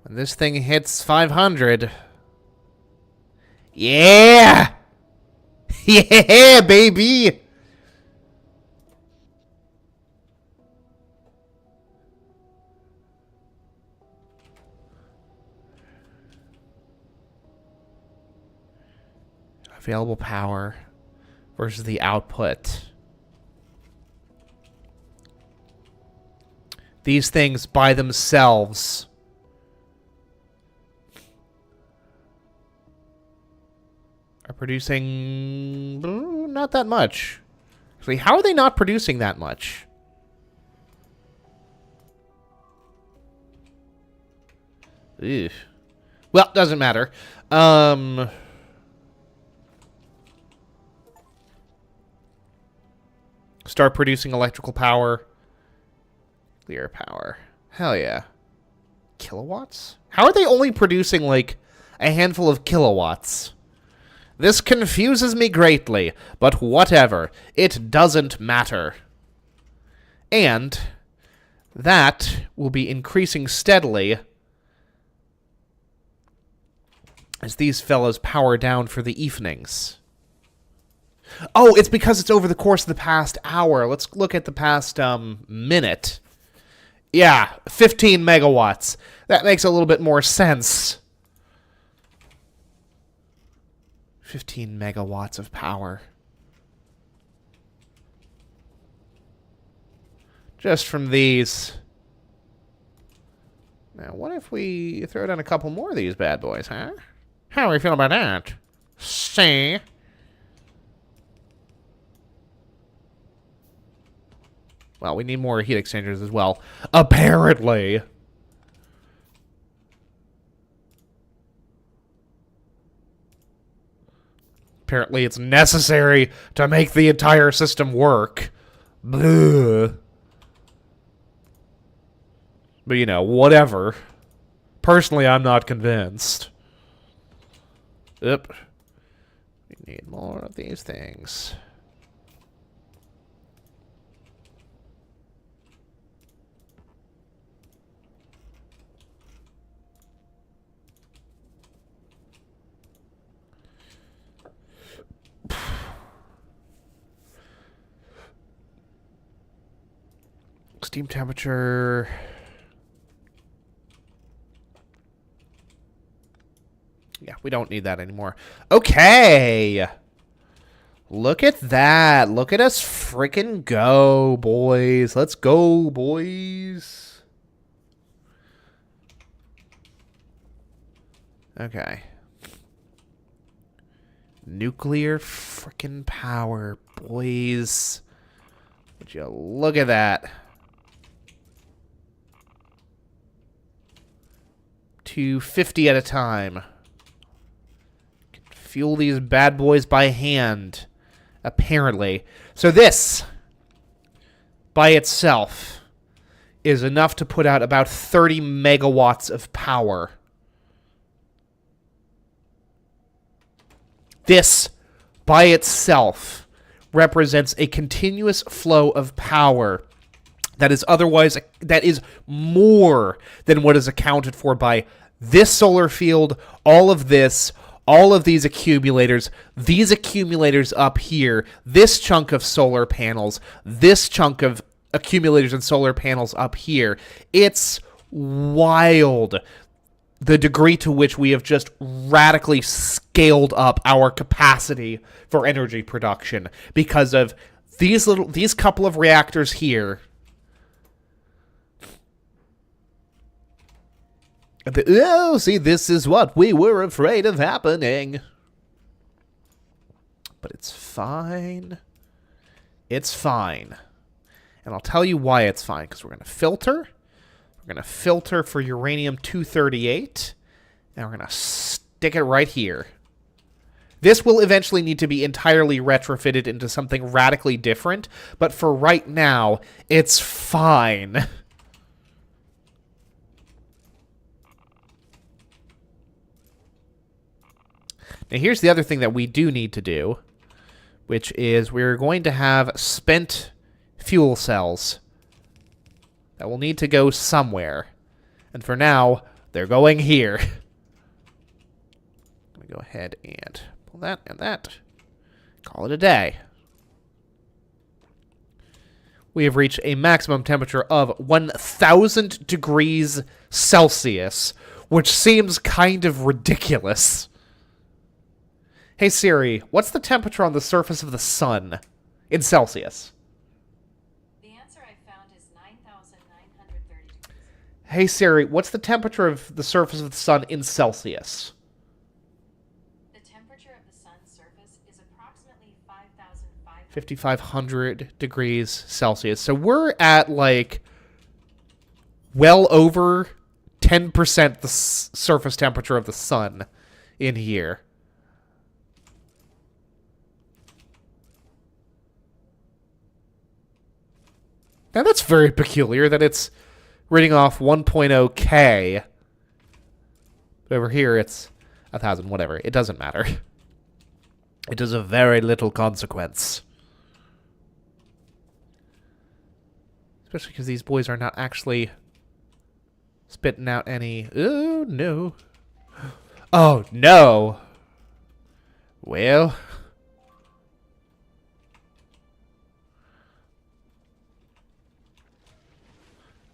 When this thing hits 500... Yeah! Yeah, baby! Available power versus the output. These things by themselves are producing not that much. Actually, how are they not producing that much? Ugh. Well, doesn't matter. Start producing electrical power. Clear power. Hell yeah. Kilowatts? How are they only producing, like, a handful of kilowatts? This confuses me greatly, but whatever. It doesn't matter. And that will be increasing steadily as these fellows power down for the evenings. Oh, it's because it's over the course of the past hour. Let's look at the past minute. Yeah, 15 megawatts. That makes a little bit more sense. 15 megawatts of power. Just from these. Now, what if we throw down a couple more of these bad boys, huh? How do we feel about that? See? Well, we need more heat exchangers as well. Apparently. Apparently it's necessary to make the entire system work. Bleh. But, you know, whatever. Personally, I'm not convinced. Yep. We need more of these things. Steam temperature. Yeah, we don't need that anymore. Okay. Look at that. Look at us freaking go, boys. Let's go, boys. Okay. Nuclear freaking power, boys. Would you look at that? 250 at a time. Fuel these bad boys by hand, apparently. So this, by itself, is enough to put out about 30 megawatts of power. This, by itself, represents a continuous flow of power that is more than what is accounted for by this solar field, all of this, all of these accumulators up here, this chunk of solar panels, this chunk of accumulators and solar panels up here. It's wild the degree to which we have just radically scaled up our capacity for energy production because of these couple of reactors here. Oh, see, this is what we were afraid of happening. But it's fine. It's fine. And I'll tell you why it's fine, because we're going to filter. We're going to filter for uranium-238, and we're going to stick it right here. This will eventually need to be entirely retrofitted into something radically different, but for right now, it's fine. Now, here's the other thing that we do need to do, which is we're going to have spent fuel cells that will need to go somewhere. And for now, they're going here. I'm going to go ahead and pull that and that. Call it a day. We have reached a maximum temperature of 1,000 degrees Celsius, which seems kind of ridiculous. Hey Siri, what's the temperature on the surface of the sun in Celsius? The answer I found is 9,930 degrees. Hey Siri, what's the temperature of the surface of the sun in Celsius? The temperature of the sun's surface is approximately 5,500 5,500 degrees Celsius. So we're at like well over 10% the surface temperature of the sun in here. Now that's very peculiar that it's reading off 1.0 K. But over here it's 1,000, whatever. It doesn't matter. It is of very little consequence. Especially because these boys are not actually spitting out any... Oh, no. Oh, no. Well...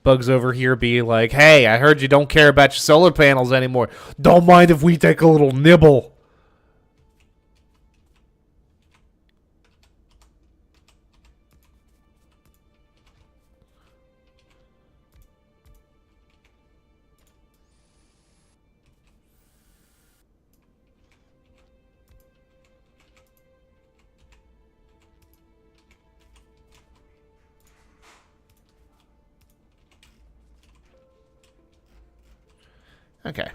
Bugs over here be like, hey, I heard you don't care about your solar panels anymore. Don't mind if we take a little nibble. Okay.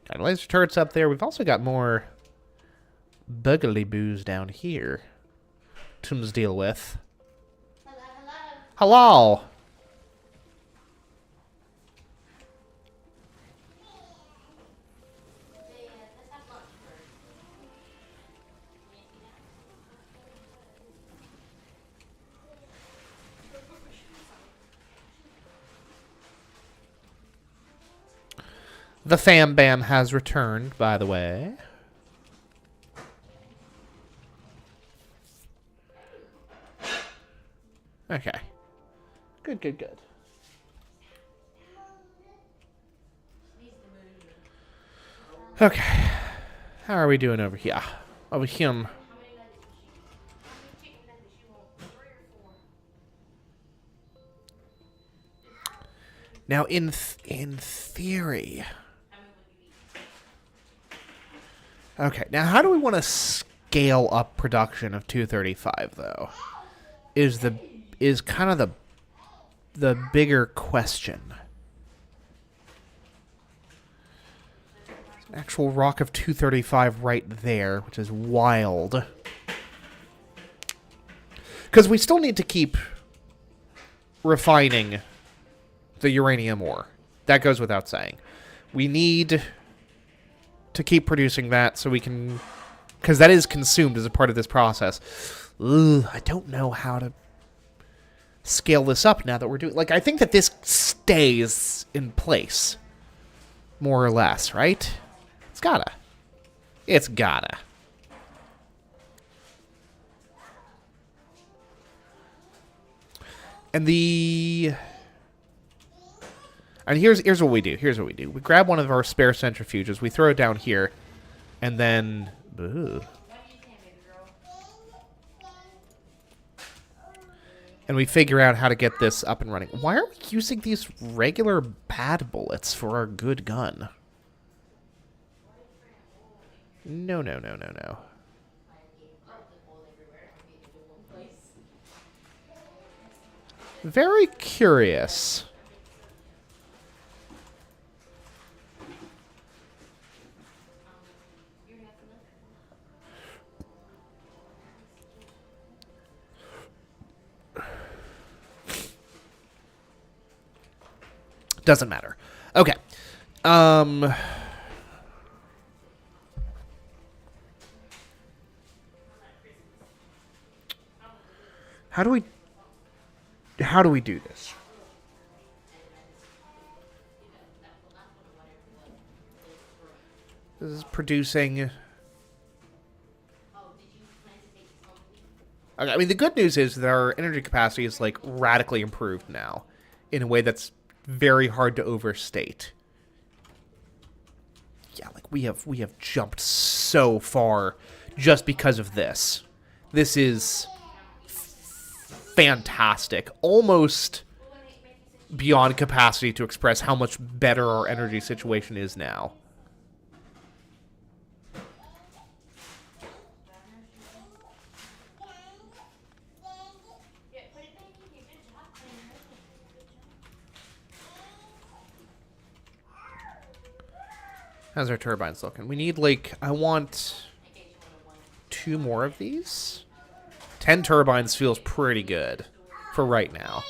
Got laser turrets up there. We've also got more buggly boos down here to deal with. Hello, Hello. let's have lunch first. The Fam Bam has returned, by the way. Okay. Good, good, good. Okay. How are we doing over here? Over here. How many chicken nuggets you want? 3 or 4? Now, in theory... How many would you eat? Okay, now how do we want to scale up production of 235 though? Is kind of the bigger question. There's an actual rock of 235 right there, which is wild. Because we still need to keep refining the uranium ore. That goes without saying. We need to keep producing that so we can... Because that is consumed as a part of this process. Ugh, I don't know how to scale this up now that we're doing... Like, I think that this stays in place. More or less, right? It's gotta. It's gotta. And here's what we do. Here's what we do. We grab one of our spare centrifuges. We throw it down here. And then... Ugh. And we figure out how to get this up and running. Why are we using these regular bad bullets for our good gun? No, no, no, no, no. Very curious. Doesn't matter. Okay. How do we do this? This is producing... Okay, I mean, the good news is that our energy capacity is, like, radically improved now in a way that's very hard to overstate. Yeah, like, we have jumped so far just because of this. This is fantastic. Almost beyond capacity to express how much better our energy situation is now. How's our turbines looking? We need, like, I want 2 more of these. 10 turbines feels pretty good for right now.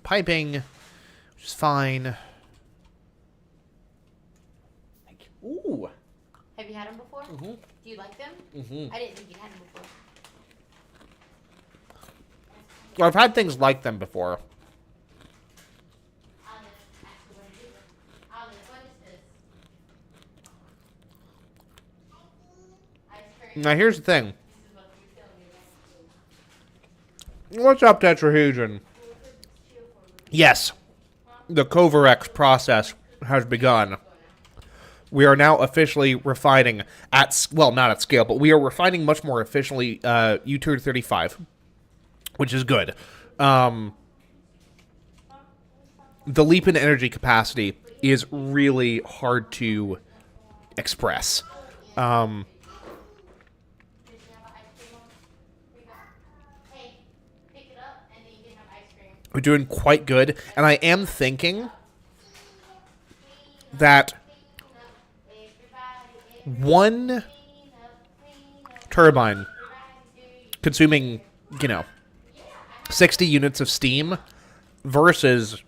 piping, which is fine. Ooh. Have you had them before? Mm-hmm. Do you like them? Mm-hmm. I didn't think you'd had them before. Well, I've had things like them before. Now, here's the thing. What's up, Tetrahedron? Yes, the Covarex process has begun. We are now officially refining at, well, not at scale, but we are refining much more efficiently U-235, which is good. The leap in energy capacity is really hard to express. We're doing quite good, and I am thinking that one turbine consuming, 60 units of steam versus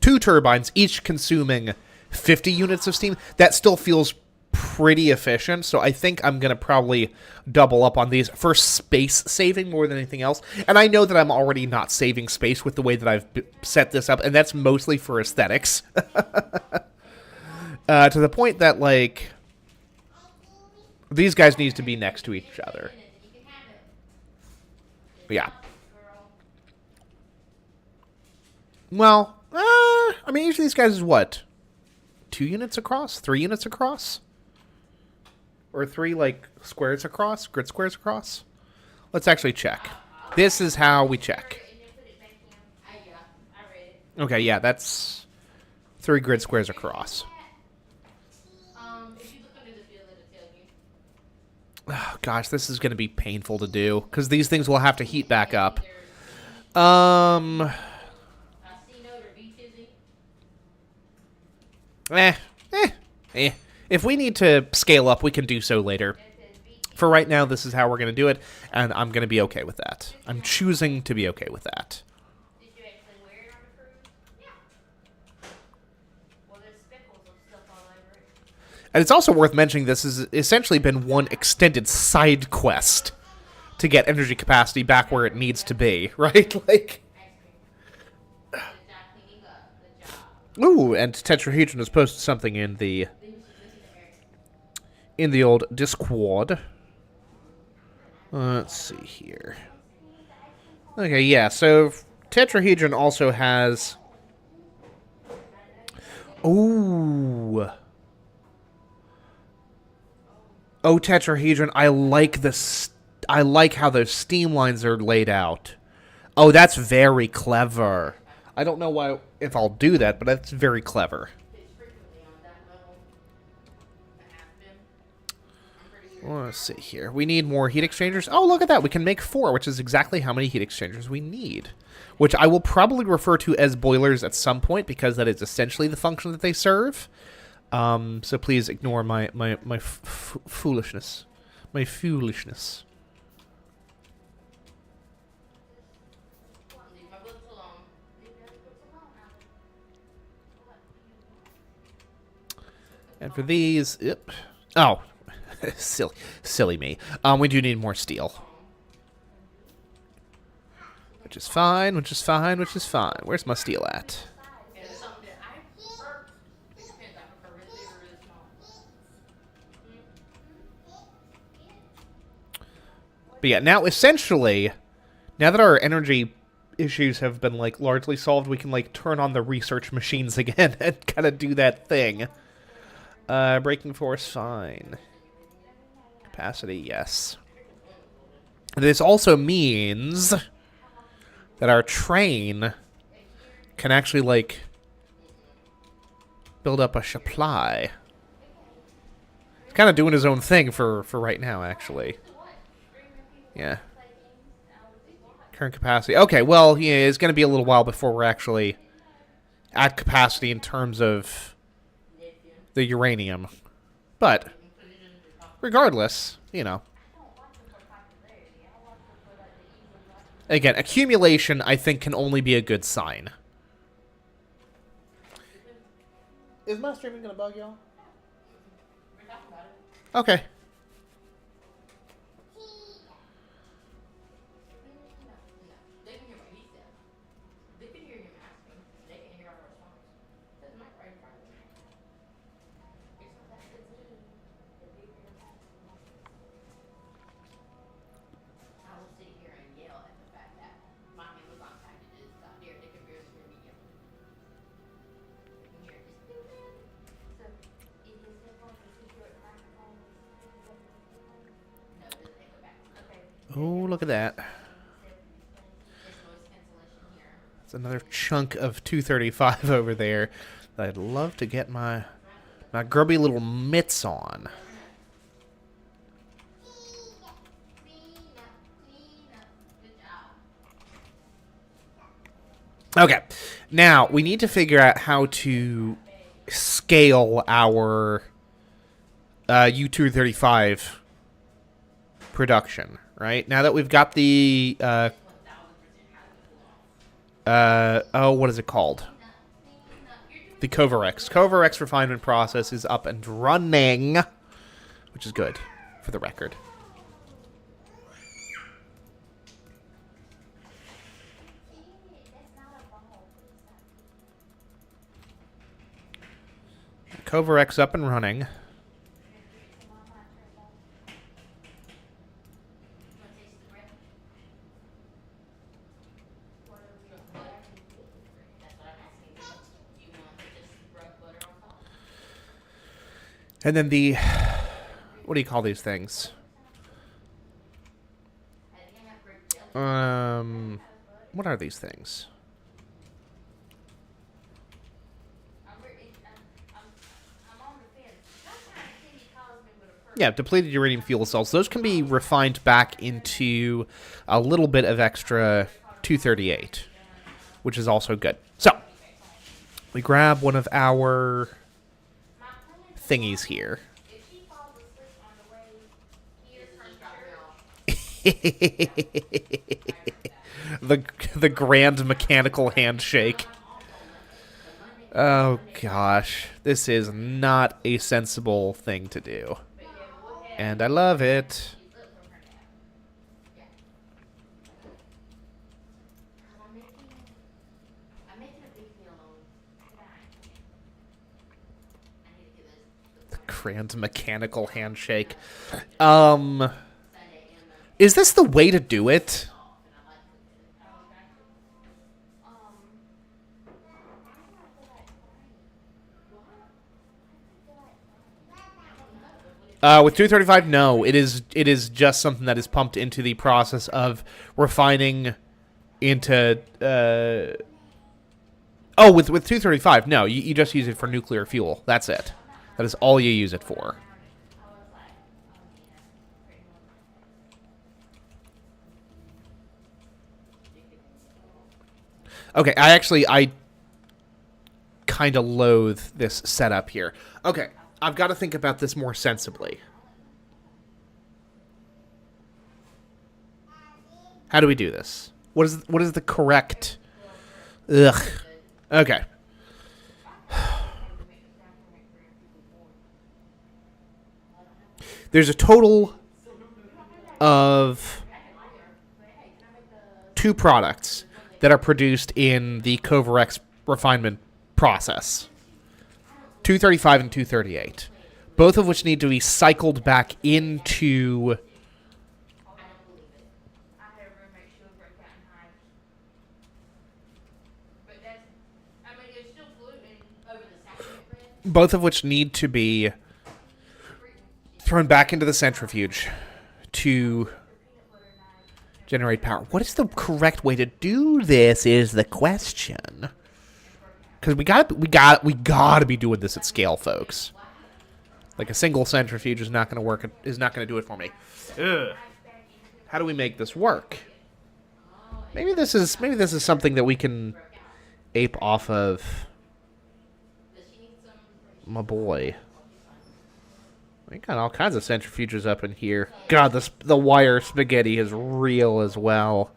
two turbines each consuming 50 units of steam, that still feels pretty efficient. So I think I'm going to probably double up on these for space saving more than anything else. And I know that I'm already not saving space with the way that I've set this up, and that's mostly for aesthetics. To the point that, like, these guys need to be next to each other. Yeah. Well, I mean, each of these guys is what? 2 units across? 3 units across? Or 3, like, squares across? Grid squares across? Let's actually check. This is how we check. Okay, yeah, that's 3 grid squares across. Oh, gosh, this is going to be painful to do, because these things will have to heat back up. If we need to scale up, we can do so later. For right now, this is how we're going to do it, and I'm going to be okay with that. I'm choosing to be okay with that. Did you actually wear it on the cruise? Yeah. Well, there's speckles of stuff all over it. And it's also worth mentioning this has essentially been one extended side quest to get energy capacity back where it needs to be, right? Like, ooh, and Tetrahedron has posted something in the old Discord. Let's see here. Okay, yeah, so Tetrahedron also has... Ooh. Oh, Tetrahedron, I like I like how those steam lines are laid out. Oh, that's very clever. I don't know if I'll do that, but that's very clever. Well, let's see here. We need more heat exchangers. Oh, look at that. We can make 4, which is exactly how many heat exchangers we need. Which I will probably refer to as boilers at some point, because that is essentially the function that they serve. So please ignore my foolishness. My foolishness. And for these... Yep. Oh. silly me. We do need more steel. Which is fine, which is fine, which is fine. Where's my steel at? But yeah, now essentially, now that our energy issues have been, like, largely solved, we can, like, turn on the research machines again and kind of do that thing. Braking force, fine. Capacity, yes. This also means that our train can actually, like, build up a supply. He's kind of doing his own thing for right now, actually. Yeah. Current capacity. Okay, well, yeah, it's going to be a little while before we're actually at capacity in terms of the uranium. But regardless, Again, accumulation, I think, can only be a good sign. Is my streaming gonna bug y'all? We're talking about it. Okay. No. They can hear what he said. They can hear him asking. They can hear our response. There's a mic right in front of them. It's not that sensitive. They can hear him asking. I will sit here and yell at the fact that my Amazon packages got there. They can barely hear me yell. They can hear it. Stupid. So, if his headphones are too short, the microphone is no, just take it back. Okay. Oh, look at that. There's noise cancellation here. It's another chunk of 235 over there that I'd love to get my grubby little mitts on. Clean up. Good job. Okay. Now, we need to figure out how to scale our U235 production, right? Now that we've got the what is it called? The Covarex. Covarex refinement process is up and running, which is good for the record. Covarex up and running. And then the, what do you call these things? What are these things? Yeah, depleted uranium fuel cells. Those can be refined back into a little bit of extra 238, which is also good. So, we grab one of our thingies here. the grand mechanical handshake. Oh gosh, this is not a sensible thing to do. And I love it. The grand mechanical handshake. Is this the way to do it? With 235, no. It is just something that is pumped into the process of refining into... with 235, no. You just use it for nuclear fuel. That's it. That is all you use it for. Okay, I kind of loathe this setup here. Okay, I've got to think about this more sensibly. How do we do this? What is the correct... Ugh. Okay. There's a total of 2 products that are produced in the Covarex refinement process. 235 and 238. Both of which need to be cycled back into... Both of which need to be thrown back into the centrifuge to generate power. What is the correct way to do this is the question. Because we gotta be doing this at scale, folks. Like a single centrifuge is not gonna work. Is not gonna do it for me. Ugh. How do we make this work? Maybe this is something that we can ape off of my boy. We got all kinds of centrifuges up in here. God, the wire spaghetti is real as well.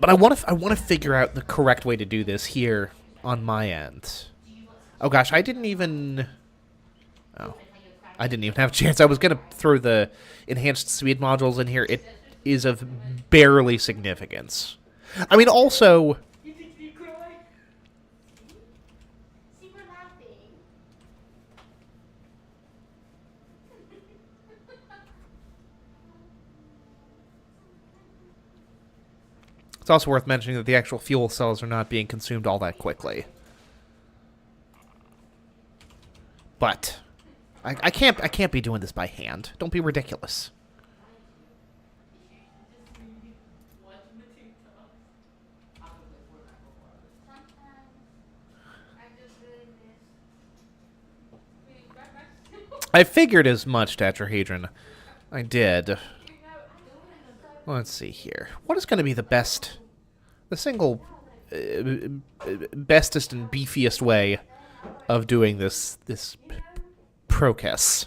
But I want to figure out the correct way to do this here on my end. Oh gosh, I didn't even... Oh. I didn't even have a chance. I was going to throw the enhanced speed modules in here. It is of barely significance. I mean, also... You think me cry? See, we're laughing. It's also worth mentioning that the actual fuel cells are not being consumed all that quickly. But I can't be doing this by hand. Don't be ridiculous. I figured as much, tetrahedron. I did. Let's see here. What is going to be the best, the single bestest and beefiest way of doing this process?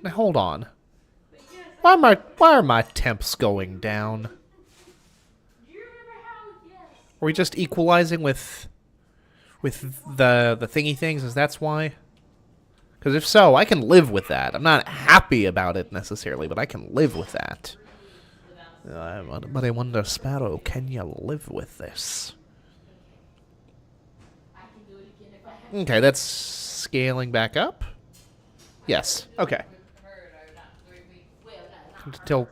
Now hold on. Why are my temps going down? Are we just equalizing with the thingy things? Is that's why? Because if so, I can live with that. I'm not happy about it necessarily, but I can live with that. But I wonder, Sparrow, can you live with this? Okay, that's scaling back up. Yes. Okay. Till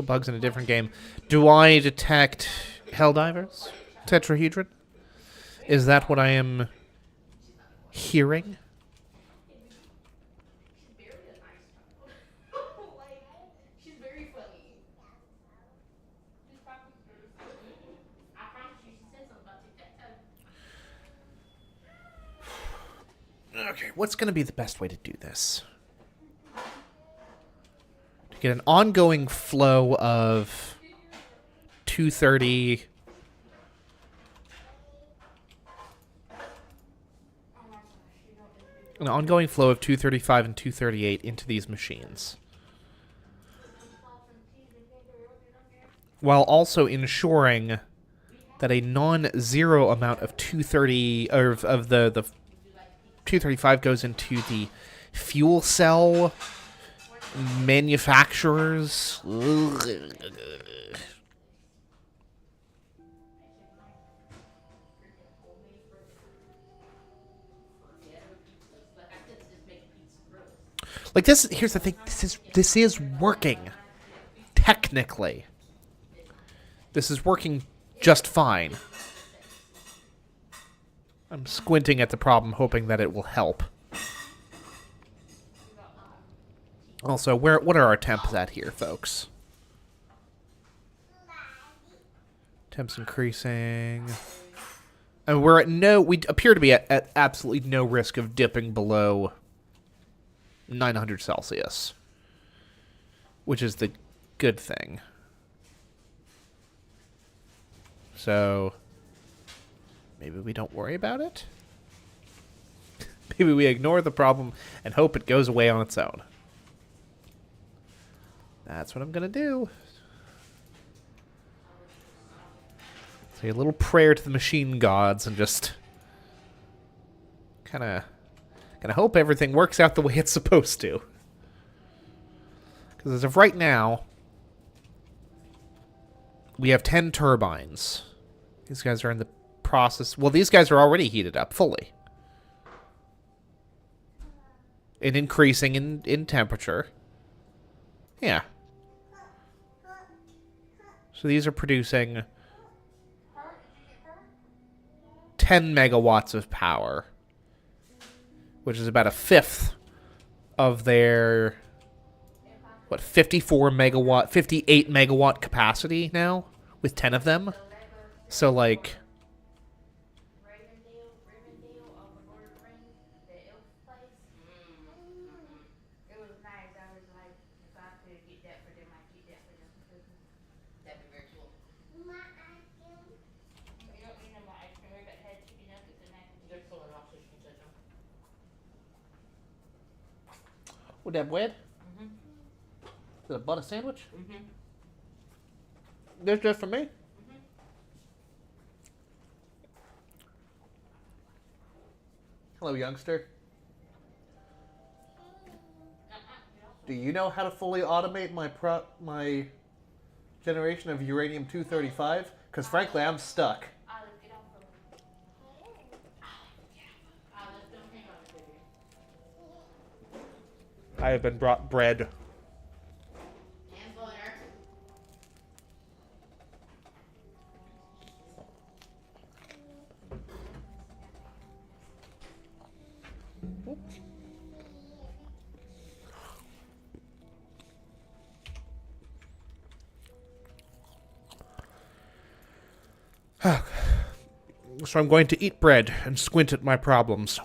bugs in a different game. Do I detect Helldivers? Tetrahedron? Is that what I am hearing? She's very funny. I promise you, she said something about tic-tac-toe. Okay, what's going to be the best way to do this? To get an ongoing flow of 230... An ongoing flow of 235 and 238 into these machines, while also ensuring that a non-zero amount of 230 or of the 235 goes into the fuel cell manufacturers. Like this, here's the thing. This is working. Technically, this is working just fine. I'm squinting at the problem, hoping that it will help. Also, what are our temps at here, folks? Temps increasing. And we appear to be at absolutely no risk of dipping below 900 Celsius, which is the good thing. So maybe we don't worry about it. Maybe we ignore the problem and hope it goes away on its own. That's what I'm gonna do. Say a little prayer to the machine gods and just kind of hope everything works out the way it's supposed to. Because as of right now, we have 10 turbines. These guys are in the process. Well, these guys are already heated up fully. And increasing in temperature. Yeah. So these are producing 10 megawatts of power, which is about a fifth of their, 58 megawatt capacity now, with 10 of them. So, like... Rivendell over Lord of the Rings, the elf place. It was nice. I was like, if I could get that for them, I'd get that for them for Christmas. That'd be very cool. My ice cream. You don't need no more ice cream. We got had chicken nuggets and mac and cheese. They're cooling off so you can touch them. With that bread? Mm-hmm. Is it a butter sandwich? Mm-hmm. This just for me? Mm-hmm. Hello, youngster. Get off Do you know how to fully automate my generation of uranium-235? Because frankly, I'm stuck. Olive, get off of it. Olive, don't hang on to it. I have been brought bread. And butter. So I'm going to eat bread and squint at my problems.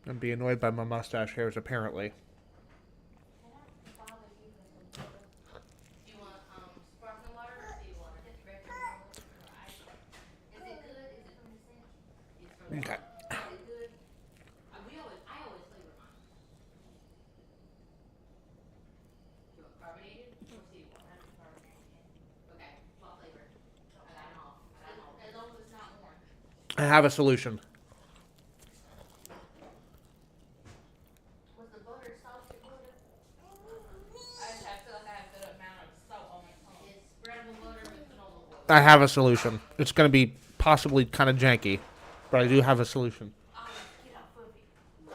And be annoyed by my mustache hairs, apparently. Do you want sparkling water or sea water? Regular water or ice? Is it good? Is it from the cinch? It's from the Okay. Is it good? I always flavor mine. You want carbonated or sea water? Okay, what flavor? I got them all. As long as it's not orange. I have a solution. Was the butter salted butter? I feel like I have a good amount of salt on my tongue. It's spreadable butter with canola oil. I have a solution. It's going to be possibly kind of janky, but I do have a solution. Olive, get off of it. Those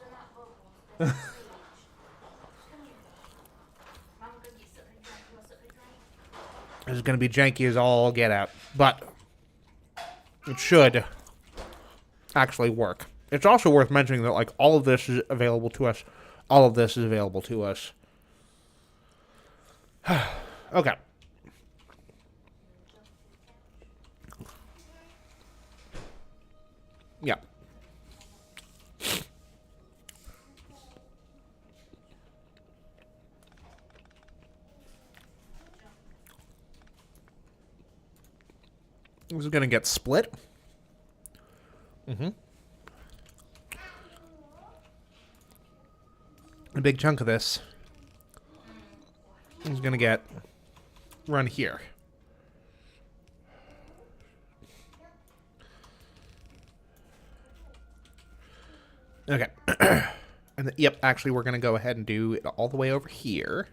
are not bubbles. That's sage. Come here. Mama, go get something to drink. You want something to drink? It's going to be janky as all get out, but it should actually work. It's also worth mentioning that like all of this is available to us. All of this is available to us. Okay. Yeah. This is going to get split. A big chunk of this is going to get run here. Okay. And yep, actually we're going to go ahead and do it all the way over here.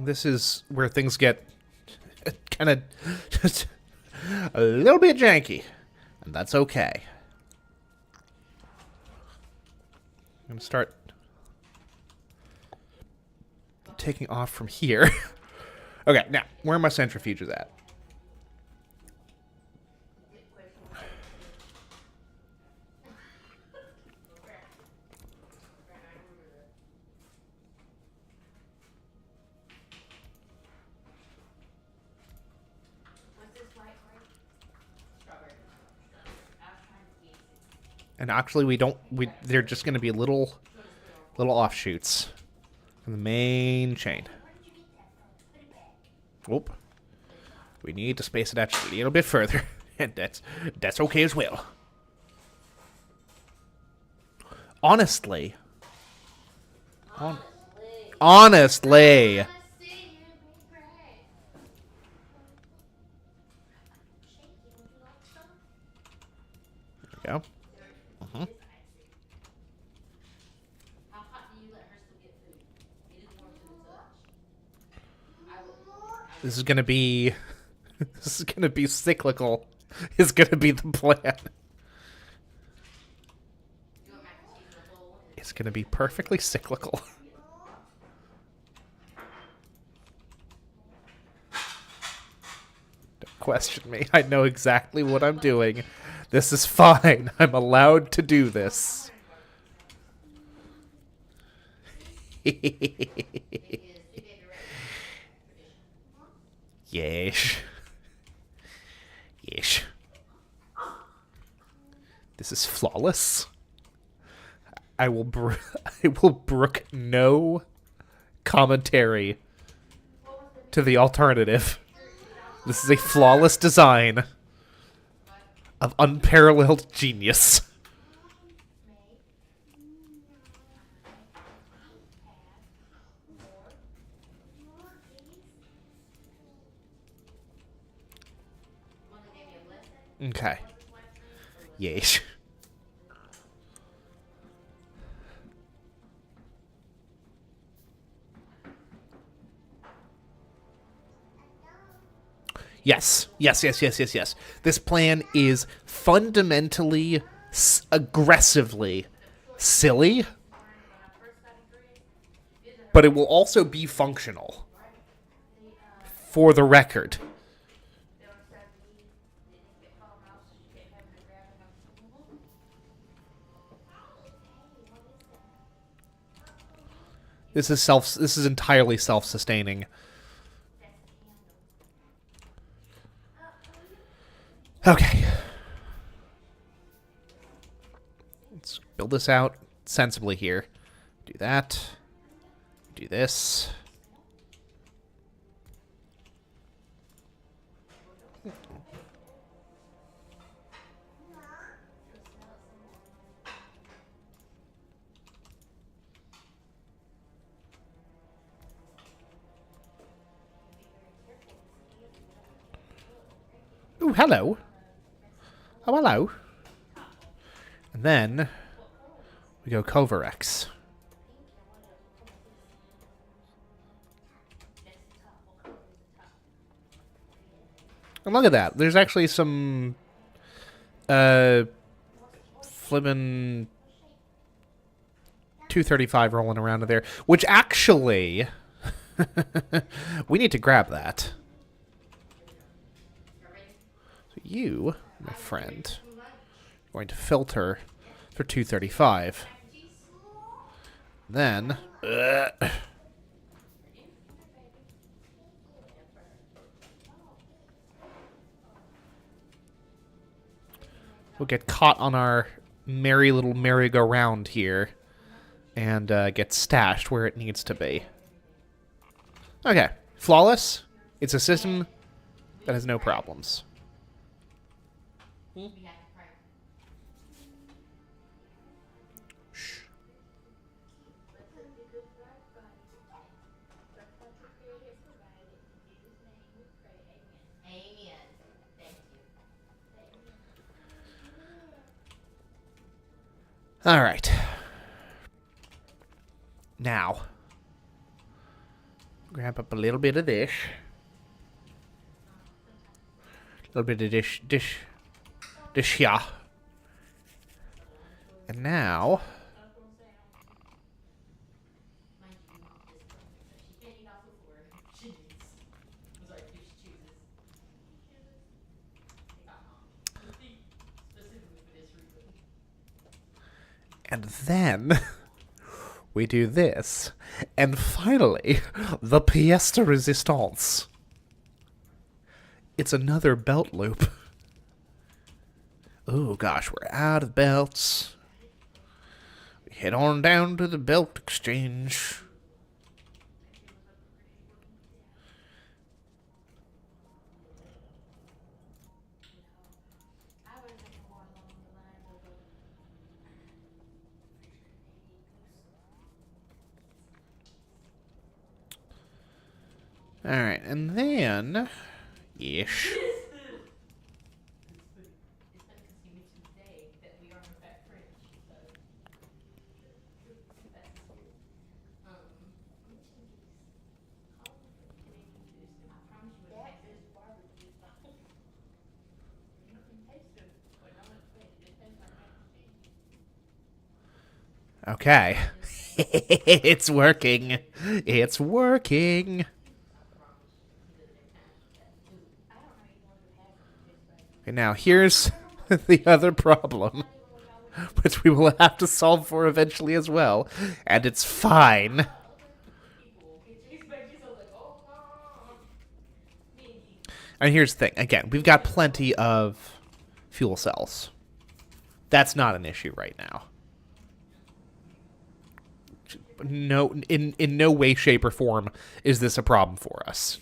This is where things get kind of just a little bit janky, and that's okay. I'm going to start taking off from here. Okay, now, where are my centrifuges at? What's this white grape? Strawberry. I was trying to guess it. And actually, they're just going to be little offshoots from the main chain. Where did you get that from? Put it back. Whoop. We need to space it out just a little bit further, and that's okay as well. Honestly. Honestly. Let's see. Great. Shake it. Would you like some? There we go. How hot do you let her still get food? It is warm to the touch. I will. This is gonna be this is gonna be cyclical. Is gonna be the plan. You want mac and cheese in a bowl? It's gonna be perfectly cyclical. Don't question me. I know exactly what I'm doing. This is fine. I'm allowed to do this. Yes. Yes. This is flawless. I will I will brook no commentary to the alternative. This is a flawless design of unparalleled genius. Okay. Yeesh. Yes. Yes. This plan is fundamentally, aggressively silly, but it will also be functional. For the record. This is entirely self-sustaining. Okay. Let's build this out sensibly here. Do that. Do this. Ooh, hello. Oh, hello. And then we go Kovarex. And look at that. There's actually some flippin' 235 rolling around in there, which actually we need to grab that. So you, my friend, are going to filter for 235. Then we'll get caught on our merry little merry-go-round here and get stashed where it needs to be. Okay, flawless. It's a system that has no problems. Shh. All right. Now, grab up a little bit of this. A little bit of this here. And now, and then we do this. And finally, the pièce de résistance. It's another belt loop. Oh gosh, we're out of belts. We head on down to the belt exchange. Alright, and then... Ish. Okay. It's working. It's working. Okay, now here's the other problem, which we will have to solve for eventually as well, and it's fine. And here's the thing. Again, we've got plenty of fuel cells. That's not an issue right now. No, in no way, shape, or form is this a problem for us.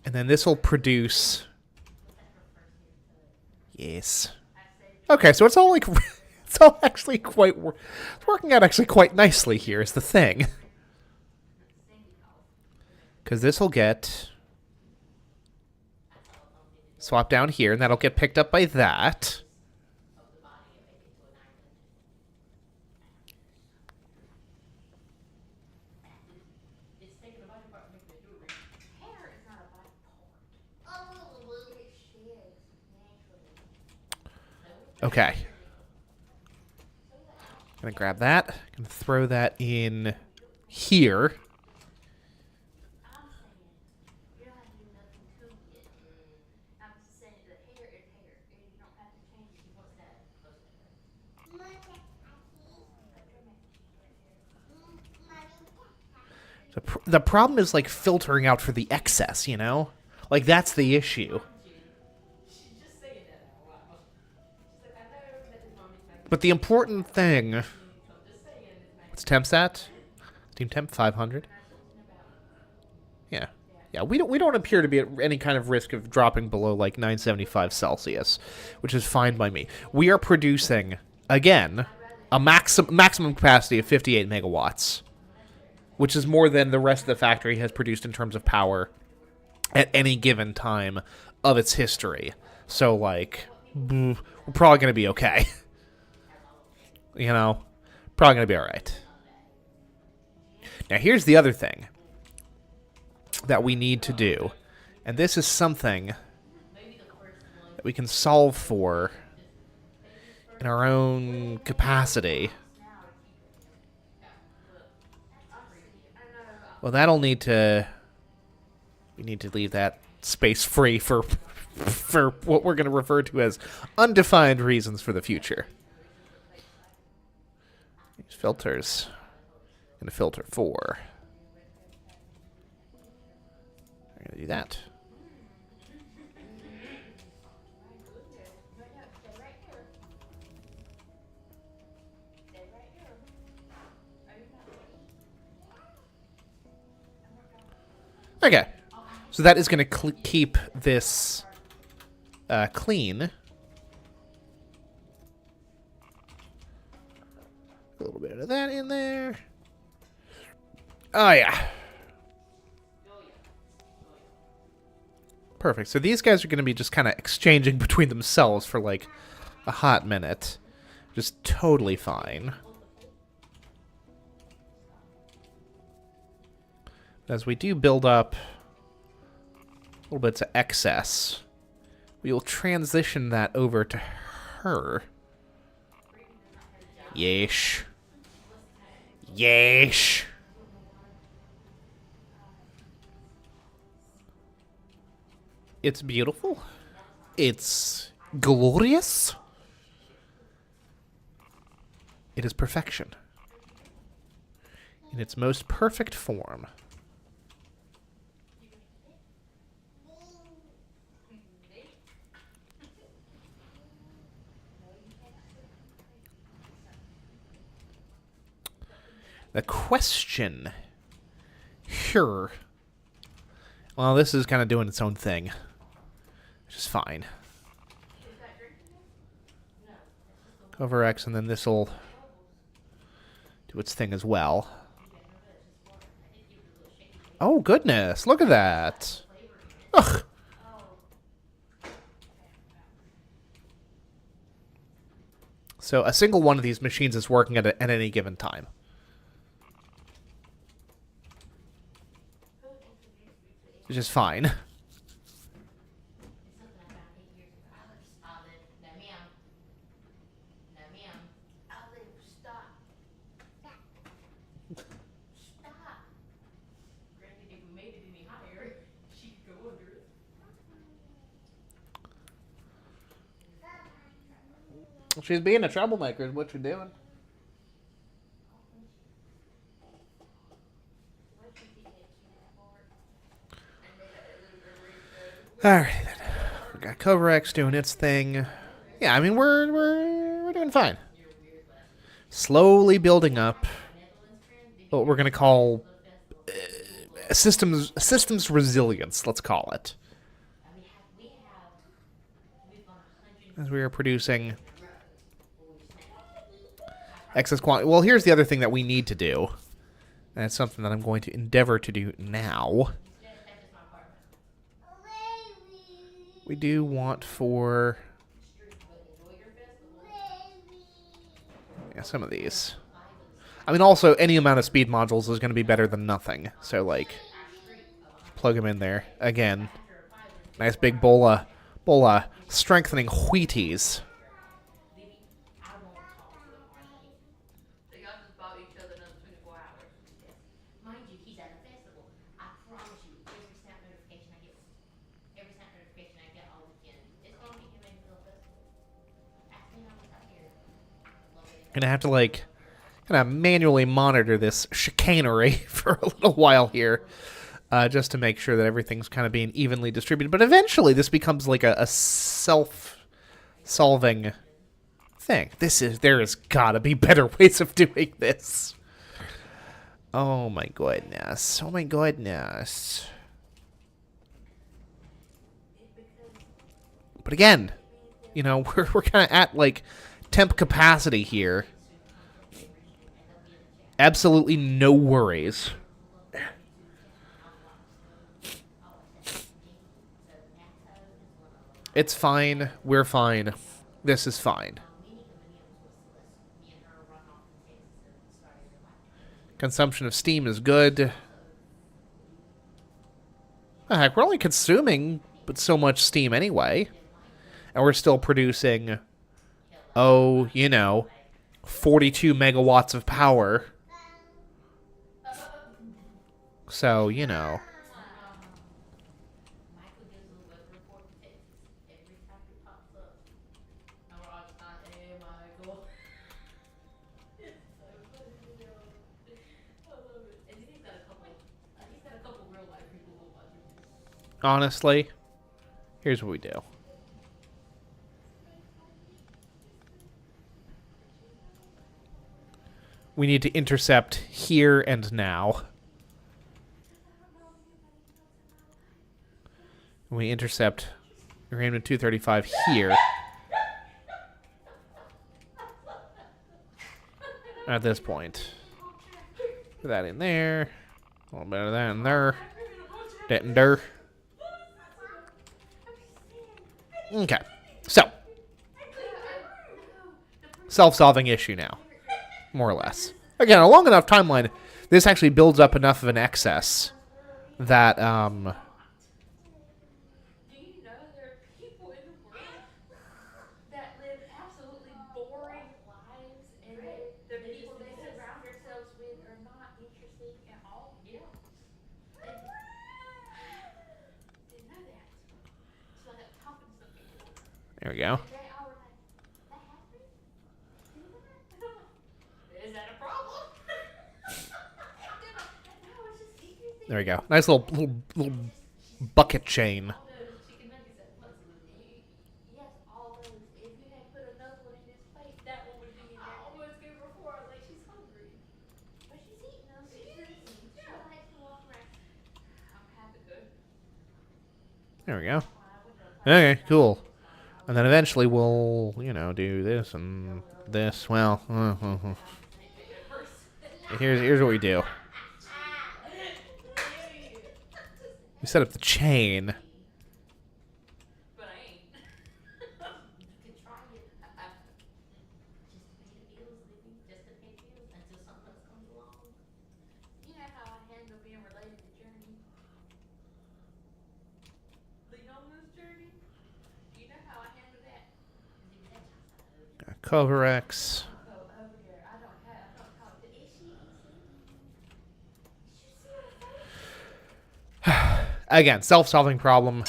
And then this will produce... Yes. Okay, so it's all like... It's all actually quite... It's working out actually quite nicely here is the thing. Because this will get... Swap down here, and that'll get picked up by that. Okay. Gonna grab that. Gonna throw that in here. The problem is, like, filtering out for the excess, you know? Like, that's the issue. But the important thing... What's temps at? Team temp 500. Yeah. Yeah, we don't appear to be at any kind of risk of dropping below, like, 975 Celsius, which is fine by me. We are producing, again, a maximum capacity of 58 megawatts. Which is more than the rest of the factory has produced in terms of power at any given time of its history. So, like, we're probably going to be okay. You know? Probably going to be alright. Now, here's the other thing that we need to do. And this is something that we can solve for in our own capacity. Well, that'll need to... We need to leave that space free for what we're going to refer to as undefined reasons for the future. These filters. I'm going to filter 4. I'm going to do that. Okay, so that is going to keep this clean. A little bit of that in there. Oh, yeah. Perfect. So these guys are going to be just kind of exchanging between themselves for, like, a hot minute. Just totally fine. As we do build up a little bit of excess, we will transition that over to her. Yeesh. Yeesh. It's beautiful. It's glorious. It is perfection. In its most perfect form. The question here... Well, this is kind of doing its own thing. Which is fine. Cover X, and then this'll do its thing as well. Oh, goodness. Look at that. Ugh. So a single one of these machines is working at any given time. Which is fine. She's being a troublemaker is what you're doing. Alright then. We got Kovarex doing its thing. Yeah, I mean we're doing fine. Slowly building up what we're gonna call systems resilience. Let's call it, as we are producing excess quantity. Well, here's the other thing that we need to do. And it's something that I'm going to endeavor to do now. We do want for... yeah, some of these. I mean, also, any amount of speed modules is going to be better than nothing. So, like, plug them in there. Again, nice big bola strengthening Wheaties. Mind you, he's at a festival. I promise you, every snap notification I get all weekend, it's gonna be him making a festival. Ask me how much I care. Gonna have to, like, kind of manually monitor this chicanery for a little while here, just to make sure that everything's kind of being evenly distributed. But eventually, this becomes like a self-solving thing. There has gotta be better ways of doing this. Oh my goodness. Oh my goodness. But again, you know, we're kind of at like temp capacity here. Absolutely no worries. It's fine. We're fine. This is fine. Consumption of steam is good. The heck, we're only consuming but so much steam anyway. And we're still producing, oh, you know, 42 megawatts of power. So, you know. Michael gives a weather report to Texas every time it pops up. And we're all just like, hey, Michael. It's so funny. I love it. And he's got a couple real life people who watch him. Honestly, here's what we do. We need to intercept here and now. We intercept uranium 235 here. At this point. Put that in there. A little bit of that in there. That in there. Okay. So. Self-solving issue now. More or less. Again, a long enough timeline, this actually builds up enough of an excess that, Do you know there are people in the world that live absolutely boring lives and the people they surround themselves with are not interesting at all? Yeah. Didn't know that. So I got talking to some people. there we go. They all were like, that happened? Do that? And I'm like, is that a problem? No, it's just interesting. There we go. Nice little bucket chain. All those chicken nuggets at Puzzle. Yes, all those. If you had put another one in this plate, that one would be in there. I almost gave her 4. I was like, she's hungry. But she's eating them. She's eating. She likes to walk around. I'm happy good. There we go. Okay, cool. And then eventually we'll, you know, do this and this. Well, here's what we do. We set up the chain. But I ain't. You can try it. Just to pay the bills, Libby. Just to pay bills until something else comes along. You know how I handle being related to Journey? Lean on this Journey? You know how I handle that? Coverex. Oh, over there. I don't talk to. Is she? Did you see her face? Again, self-solving problem.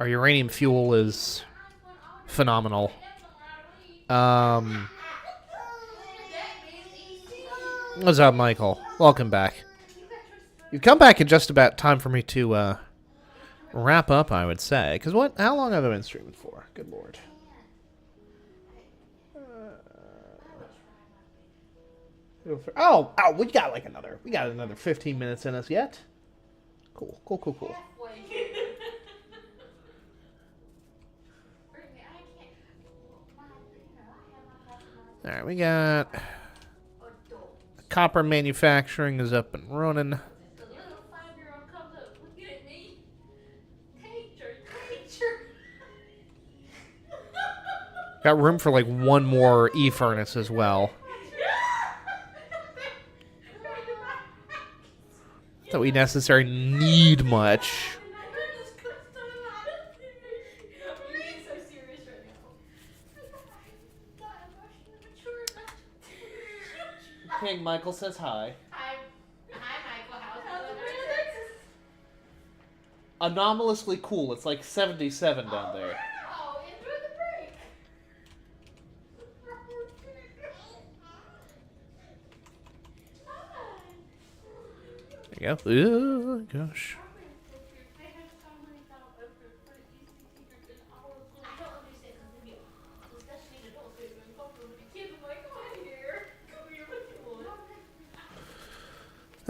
Our uranium fuel is phenomenal. What's up, Michael? Welcome back. You've come back in just about time for me to wrap up, I would say. Because what? How long have I been streaming for? Good lord. Oh, we got like another. We got another 15 minutes in us yet. Cool. Halfway here. Brittany, I can't. All right, we got Adults. copper manufacturing is up and running. The little 5-year-old comes up looking at me. Teacher. Got room for like one more e-furnace as well. That we necessarily need much. I'm being so serious right now. I'm not emotionally mature enough. King Michael says hi. Hi, Michael. How's the weather? Anomalously cool. It's like 77 down there. Oh, enjoy the break. There you go. Ooh, gosh.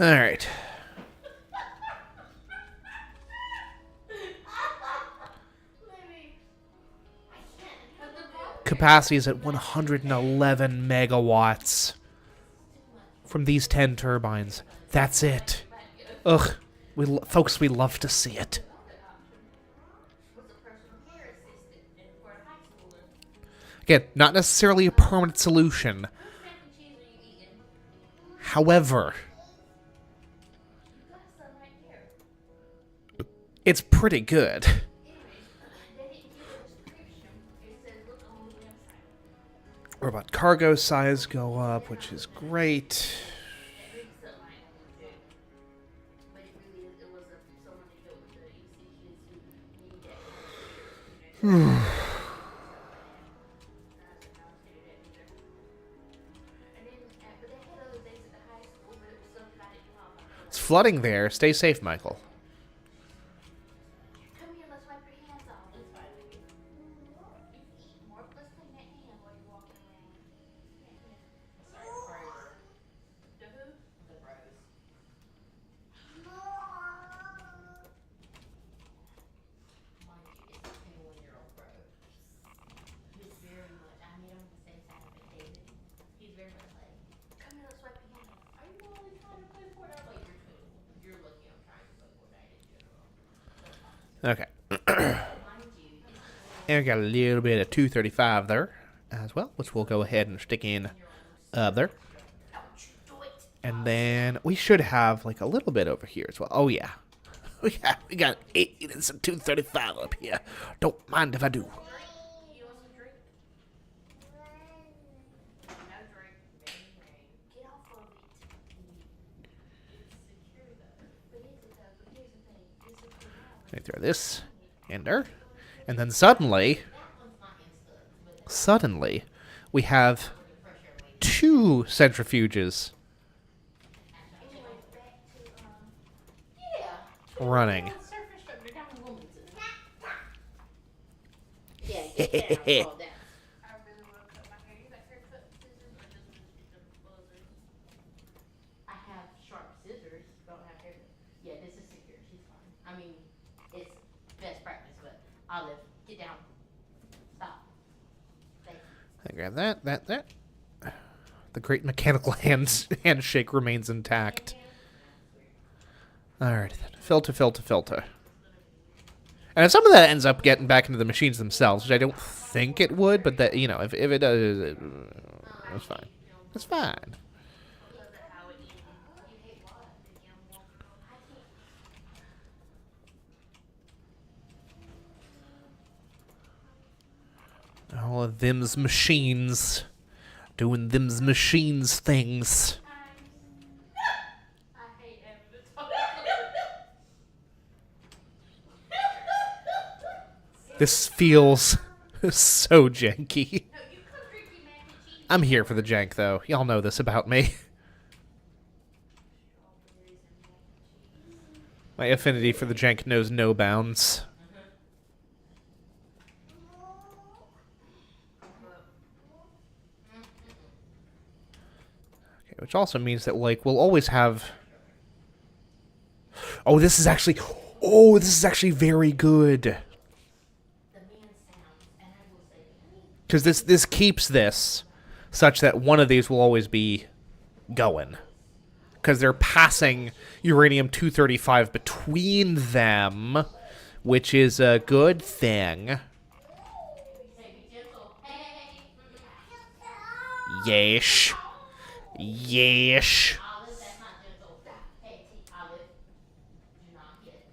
All right. Capacity is at 111 megawatts from these 10 turbines. That's it. Ugh. Folks, we love to see it. Again, not necessarily a permanent solution. However, it's pretty good. Robot cargo size go up, which is great. It's flooding there. Stay safe, Michael. Come here, let's wipe your hands off. It's fine. You eat more. Let's clean that hand while you're walking around. Sorry, the who? The bros. Mind you, it's a 21-year-old bro. He's very much, I made him the same side of David. He's very much like, come here, let's wipe your hands off. Are you only trying to play Fortnite? Like, you're lucky I'm trying to play Fortnite in general. Okay. Mind you, And we got a little bit of 235 there as well, which we'll go ahead and stick in there. And then we should have like a little bit over here as well. Oh yeah. We got 8 units of 235 up here. Don't mind if I do. you want some drink? No drink. Rain. Get off of it. It's secure though. But is it though? But here's the thing. It's secure now. Let me throw this in there. And then suddenly, we have 2 centrifuges Anyways, back to yeah. running. Surface structure down in Wilmington. Yeah, get down. Fall down. I really want to cut my hair. You got haircut scissors or just buzzers? I have sharp scissors. Don't have hair. Yeah, this is secure. She's fine. I mean, it's best practice, but Olive, get down. Stop. Thank you. I grab that. The great mechanical handshake remains intact. Alright, filter. And if some of that ends up getting back into the machines themselves, which I don't think it would, but that, you know, if it does, it's fine. It's fine. All of them's machines doing them's machines things. I hate having to talk. This feels so janky. No, you cook Ricky mac and cheese. I'm here for the jank, though. Y'all know this about me. My affinity for the jank knows no bounds. Okay, which also means that, like, we'll always have... Oh, this is actually... Oh, this is actually very good. The man sounds, and I will say, Because this keeps this such that one of these will always be going. Because they're passing uranium-235 between them, which is a good thing. say be gentle. Hey. Yeesh. Yeesh. Olive, that's not gentle. Hey, Olive, do not hit.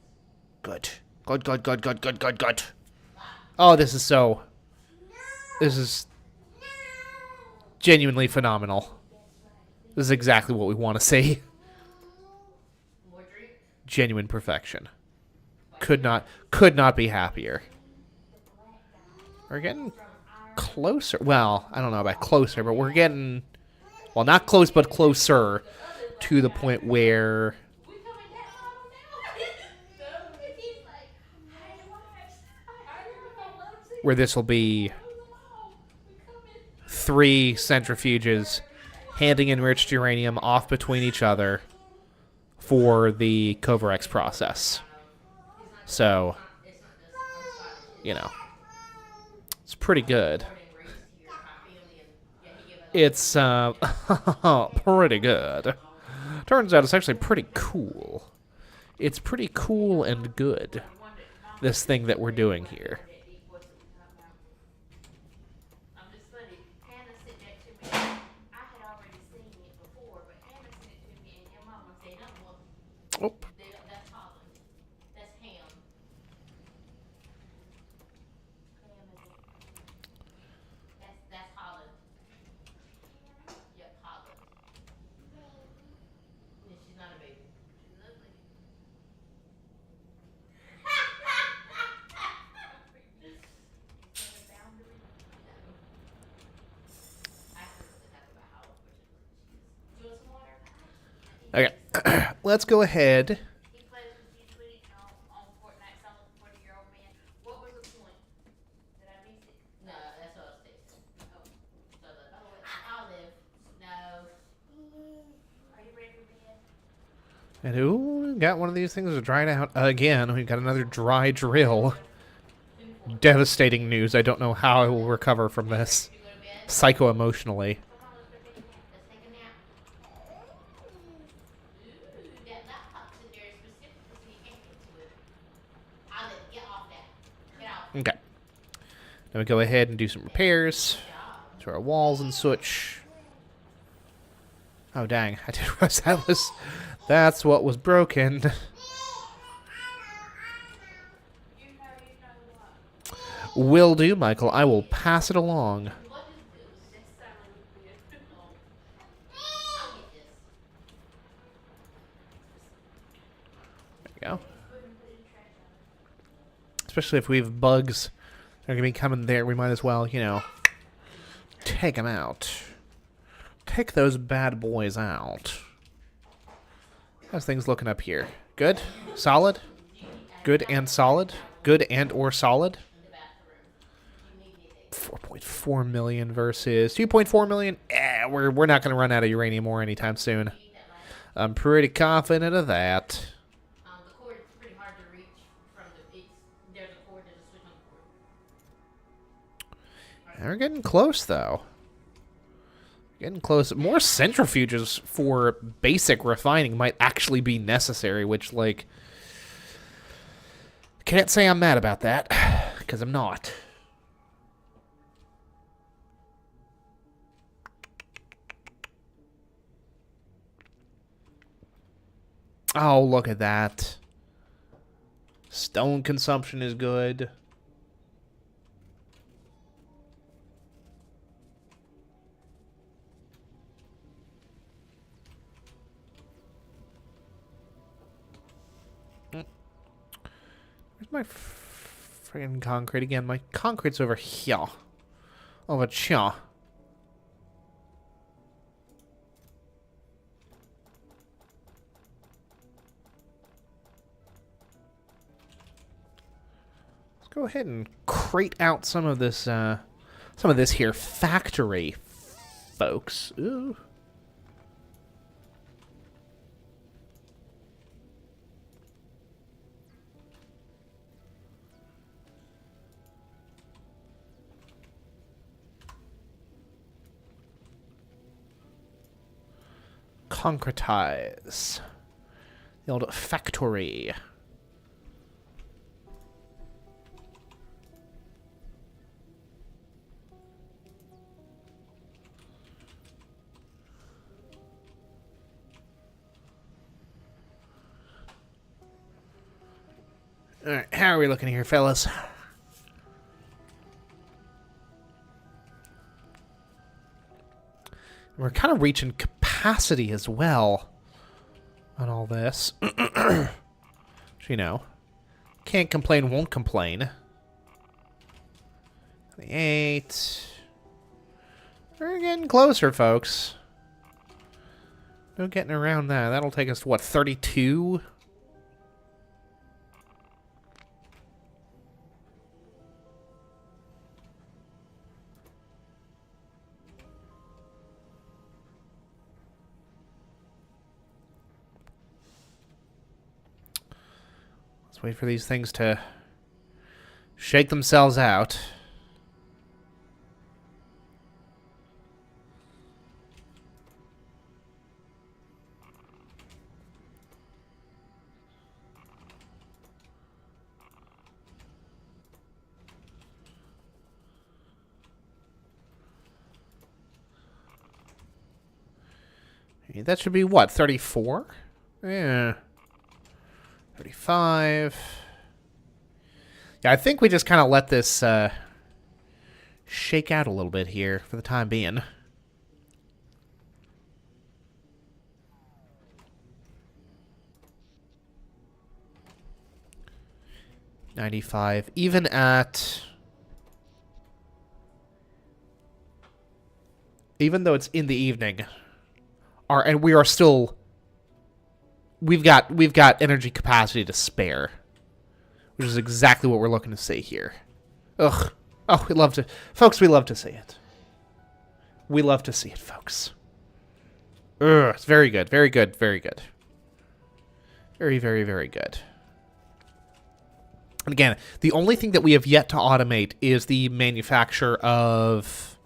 Good. Good, good, good, good, good, good, good. Oh, this is so... This is genuinely phenomenal. This is exactly what we want to see. More drink. Genuine perfection. Could not be happier. We're getting closer. Well, I don't know about closer, but we're getting... Well, not close, but closer to the point where... We coming down now. He's like, hey, watch. I don't let him see. Where this will be 3 centrifuges handing enriched uranium off between each other for the Kovarex process. So, you know, it's pretty good. It's pretty good. Turns out it's actually pretty cool. It's pretty cool and good, this thing that we're doing here. I'm just funny. Hannah sent that to me. I had already seen it before, but Hannah sent it to me, and your mama said, "No, well, Oh, that's Holland. That's ham. Ham is it? That's Holland. Yep, Holland. Yeah, she's not a baby. She's ugly. Is there a boundary? No. I heard the talk about how unfortunate she is. Do you want some water? okay. Let's go ahead. He plays with you, sweetie, on Fortnite, selling 40-year-old man. What was the point? Did I miss it? No, that's what I was texting. Oh. So Olive. No. Are you ready for bed? And ooh, got one of these things dried out again. We've got another dry drill. Devastating news. I don't know how I will recover from this. You go to bed? Psycho-emotionally. Come on, let's go take a nap. Ooh, that laptop's in there specifically so you can't get to it. Olive, get off that. Get off. Okay. Then we go ahead and do some repairs Job. to our walls and such. Oh, dang. I didn't realize that was... That's what was broken. You know what? Will do, Michael. I will pass it along. What is this? This sounds weird. I'll get this. There you go. Put it in the trash out. Especially if we have bugs that are going to be coming there, we might as well, you know, take them out. Take those bad boys out. How's things looking up here? Good? Solid? Good and solid? Good and or solid? In the bathroom. You need it. 4.4 million versus 2.4 million. We're not going to run out of uranium ore anytime soon. You need that light. I'm pretty confident of that. The cord is pretty hard to reach from the. There's a cord. There's a switch on the cord. We're getting close, though. Getting close. More centrifuges for basic refining might actually be necessary, which, like, can't say I'm mad about that, because I'm not. Oh, look at that. Stone consumption is good. Where's my friggin' concrete again? My concrete's over here. Over here. go ahead and crate out some of this here factory, folks. Ooh. Concretize. The old factory. Alright, how are we looking here, fellas? We're kind of reaching capacity as well on all this. You know, can't complain, won't complain. 28. We're getting closer, folks. No getting around that. That'll take us to, what, 32? Let's wait for these things to shake themselves out. That should be what, 34? Yeah. 35. Yeah, I think we just kind of let this shake out a little bit here for the time being. $95. Even though it's in the evening, and we are still. We've got energy capacity to spare, which is exactly what we're looking to see here. Ugh. Oh, we love to... Folks, we love to see it. We love to see it, folks. Ugh, it's very good, very good, very good. Very, very, very good. And again, the only thing that we have yet to automate is the manufacture of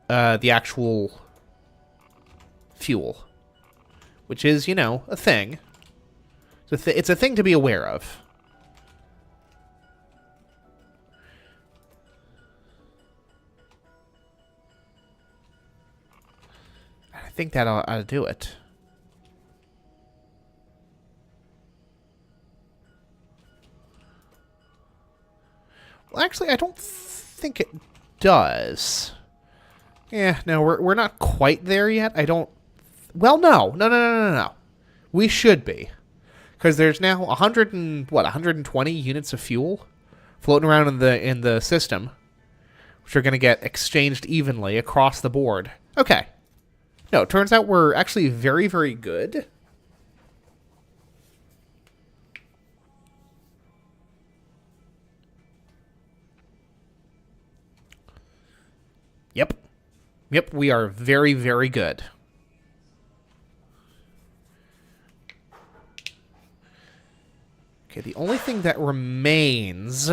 the actual fuel. Which is, you know, a thing. It's a thing to be aware of. I think that ought to do it. Well, actually, I don't think it does. Yeah, no, we're not quite there yet. I don't... Well, no. We should be. Because there's now 120 units of fuel floating around in the system, which are going to get exchanged evenly across the board. Okay. No, it turns out we're actually very, very good. Yep. Yep, we are very, very good. Okay, the only thing that remains...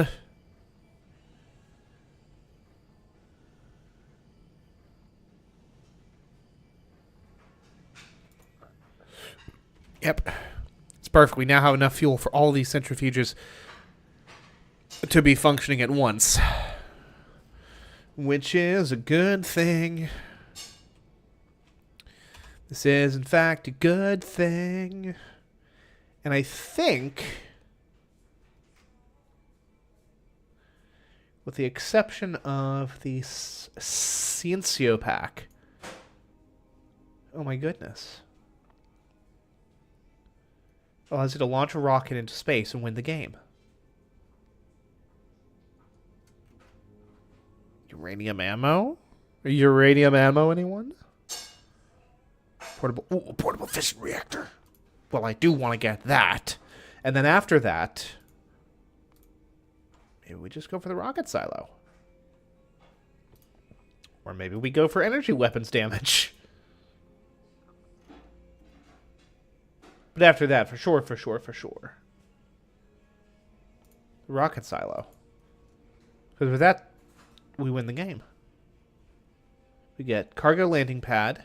Yep. It's perfect. We now have enough fuel for all these centrifuges to be functioning at once. Which is a good thing. This is, in fact, a good thing. And I think... with the exception of the Ciencio pack. Oh my goodness. Allows you to launch a rocket into space and win the game. Uranium ammo? Uranium ammo, anyone? Portable fission reactor. Well, I do want to get that. And then after that... maybe we just go for the rocket silo. Or maybe we go for energy weapons damage. But after that, for sure. The rocket silo. Because with that, we win the game. We get cargo landing pad,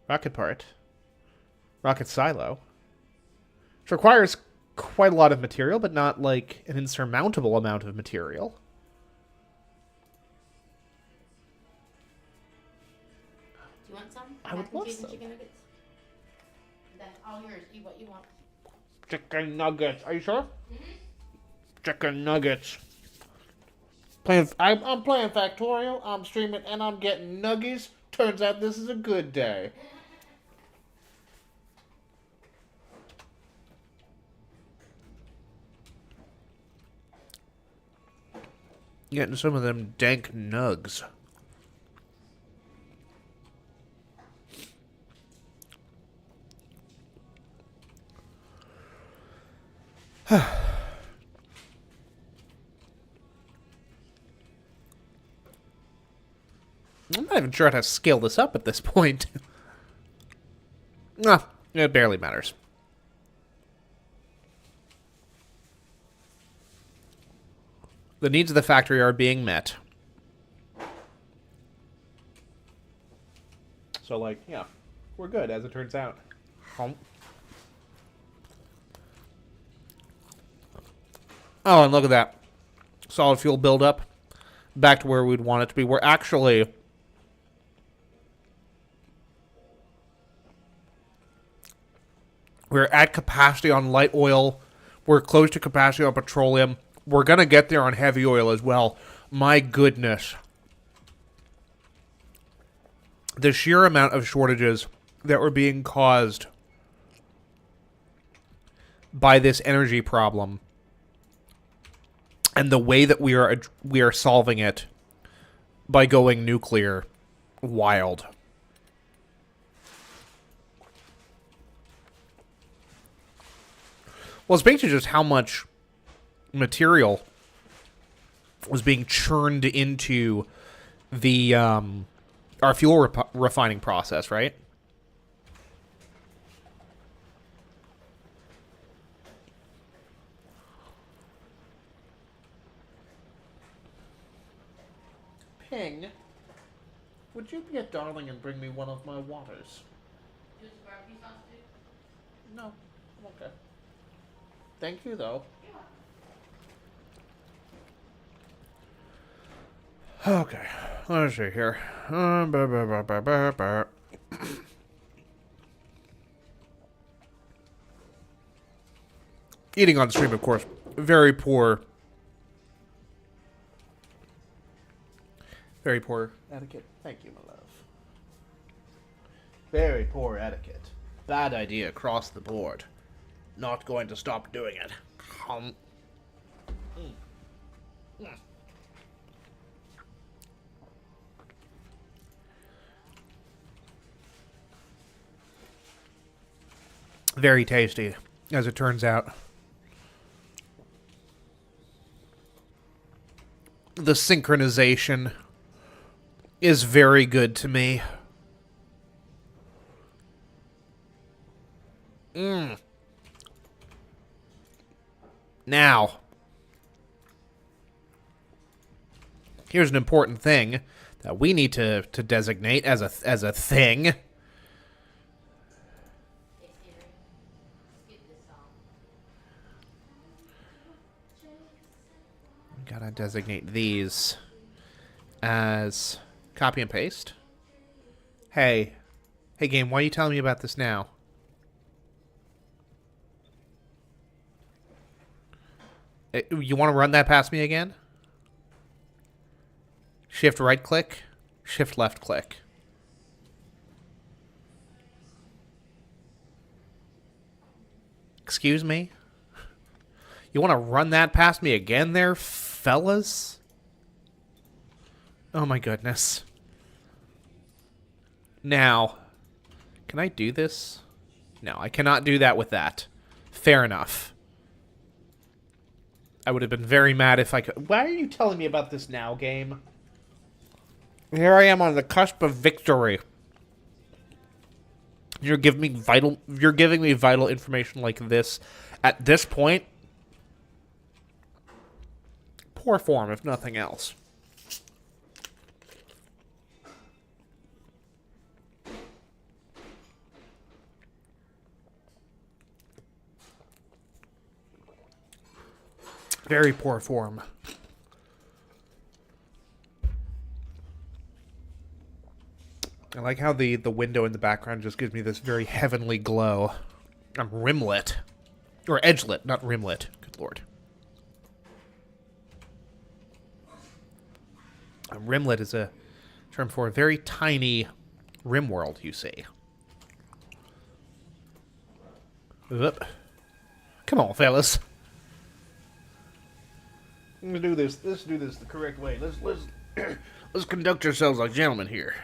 rocket part, rocket silo, which requires quite a lot of material, but not like an insurmountable amount of material. Do you want some? I would Mac and love cheese and some. chicken nuggets? That's all yours. Eat what you want. Chicken nuggets. Are you sure? Chicken nuggets. I'm playing Factorio. I'm streaming and I'm getting nuggies. Turns out this is a good day. Getting some of them dank nugs. I'm not even sure how to scale this up at this point. Nah, it barely matters. The needs of the factory are being met. So, like, yeah, we're good, as it turns out. Oh, and look at that. Solid fuel buildup. Back to where we'd want it to be. We're actually... We're at capacity on light oil. We're close to capacity on petroleum. We're going to get there on heavy oil as well. My goodness. The sheer amount of shortages that were being caused by this energy problem and the way that we are solving it by going nuclear, wild. Well, it speaks to just how much material was being churned into the our fuel refining process, right? Ping, would you be a darling and bring me one of my waters? Just barbecue sauce too? No, I'm okay. Thank you, though. Okay, let's see here. Eating on stream, of course. Very poor. Very poor etiquette. Thank you, my love. Very poor etiquette. Bad idea across the board. Not going to stop doing it. Very tasty, as it turns out. The synchronization is very good to me. Now, here's an important thing that we need to designate as a thing. Hey Siri, skip this song. Gotta designate these as copy and paste. Hey game, why are you telling me about this now? You want to run that past me again? Shift right click, shift left click. Excuse me? You want to run that past me again there, fellas? Oh my goodness. Now, can I do this? No, I cannot do that with that. Fair enough. I would have been very mad if I could. Why are you telling me about this now, game? Here I am on the cusp of victory. You're giving me vital information like this at this point. Poor form, if nothing else. Very poor form. I like how the window in the background just gives me this very heavenly glow. I'm rimlit. Or edgelit, not rimlit. Good lord. A rimlet is a term for a very tiny rim world, you see. Oop. Come on, fellas. Let's do this. Let's do this the correct way. Let's conduct ourselves like gentlemen here.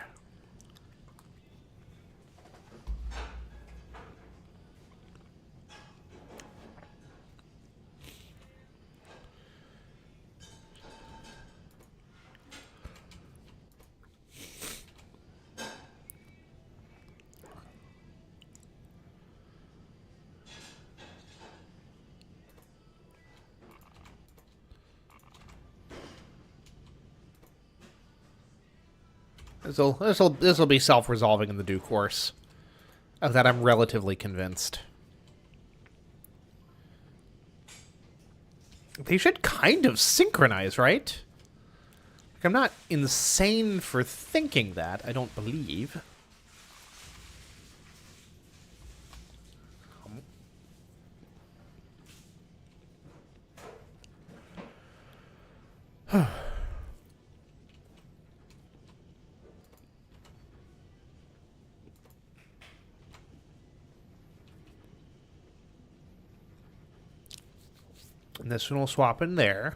This'll be self-resolving in the due course. Of that, I'm relatively convinced. They should kind of synchronize, right? Like, I'm not insane for thinking that, I don't believe. And this one will swap in there.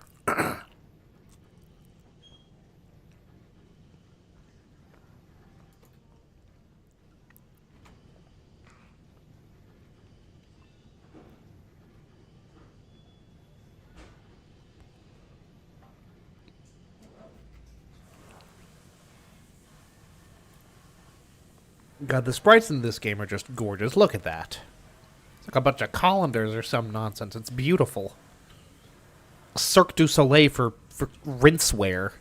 God, the sprites in this game are just gorgeous. Look at that. It's like a bunch of colanders or some nonsense. It's beautiful. Cirque du Soleil for rinseware.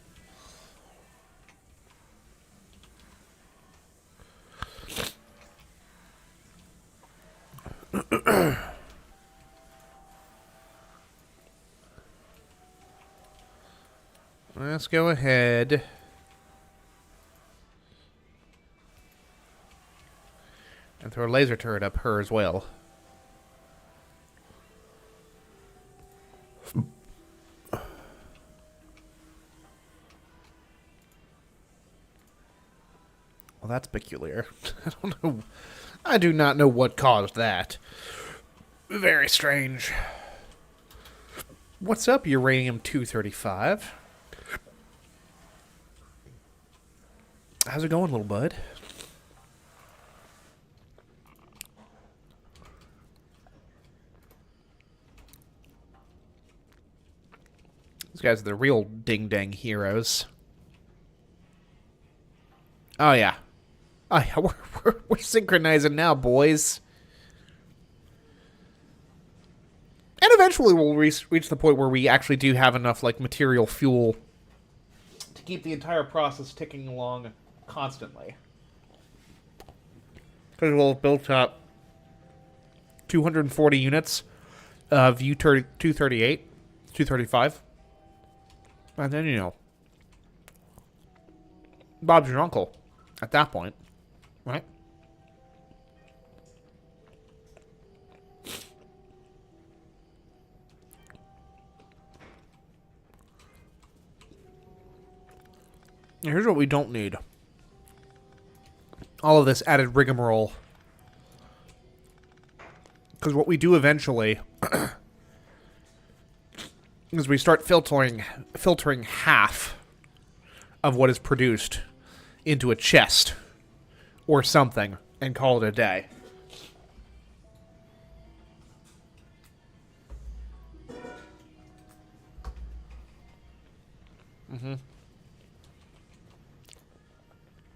Let's go ahead. And throw a laser turret up her as well. Well, that's peculiar. I don't know. I do not know what caused that. Very strange. What's up, Uranium-235? How's it going, little bud? These guys are the real ding-dang heroes. Oh, yeah. Oh, yeah, we're synchronizing now, boys. And eventually we'll reach the point where we actually do have enough, like, material fuel to keep the entire process ticking along constantly. Because we'll have built up 240 units of U-238, 235. And then, you know, Bob's your uncle at that point, right? Here's what we don't need. All of this added rigmarole. Because what we do eventually is we start filtering half of what is produced into a chest or something and call it a day.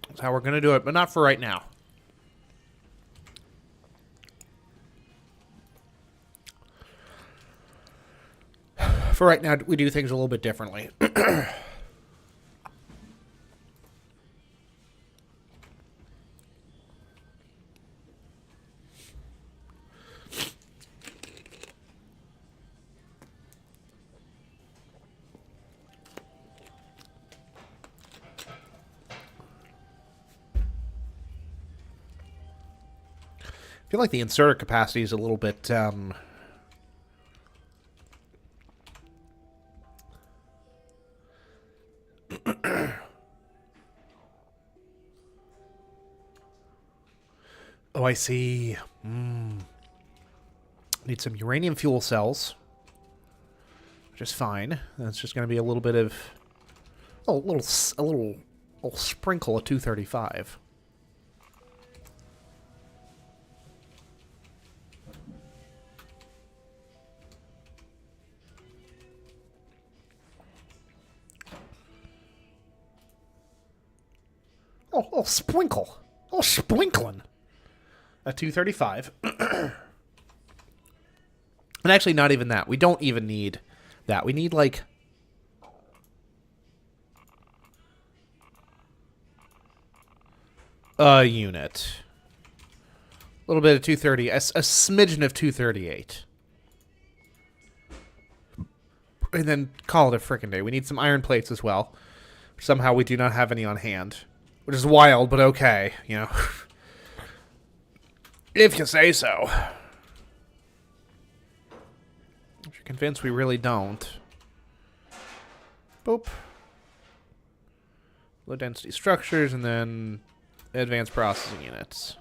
That's how we're going to do it, but not for right now. For right now, we do things a little bit differently. I feel like the inserter capacity is a little bit, oh, I see. Need some uranium fuel cells, which is fine. That's just going to be a little bit of, a little sprinkle of 235. Oh, sprinkle. Oh, sprinkling. A 235. And actually, not even that. We don't even need that. We need, like, a unit. A little bit of 230. A smidgen of 238. And then call it a frickin' day. We need some iron plates as well. Somehow we do not have any on hand. Which is wild, but okay, you know. If you say so. If you're convinced we really don't. Boop. Low density structures, and then advanced processing units.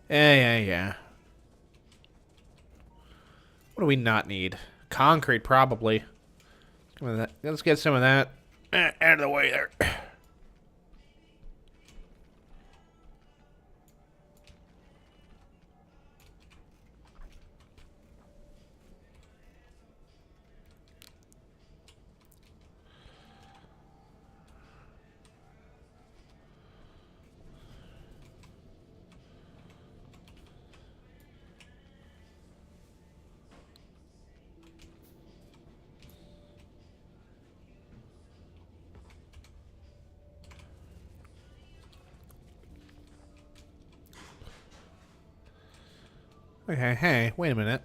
Yeah. What do we not need? Concrete, probably. Let's get some of that out of the way there. Okay, hey, wait a minute.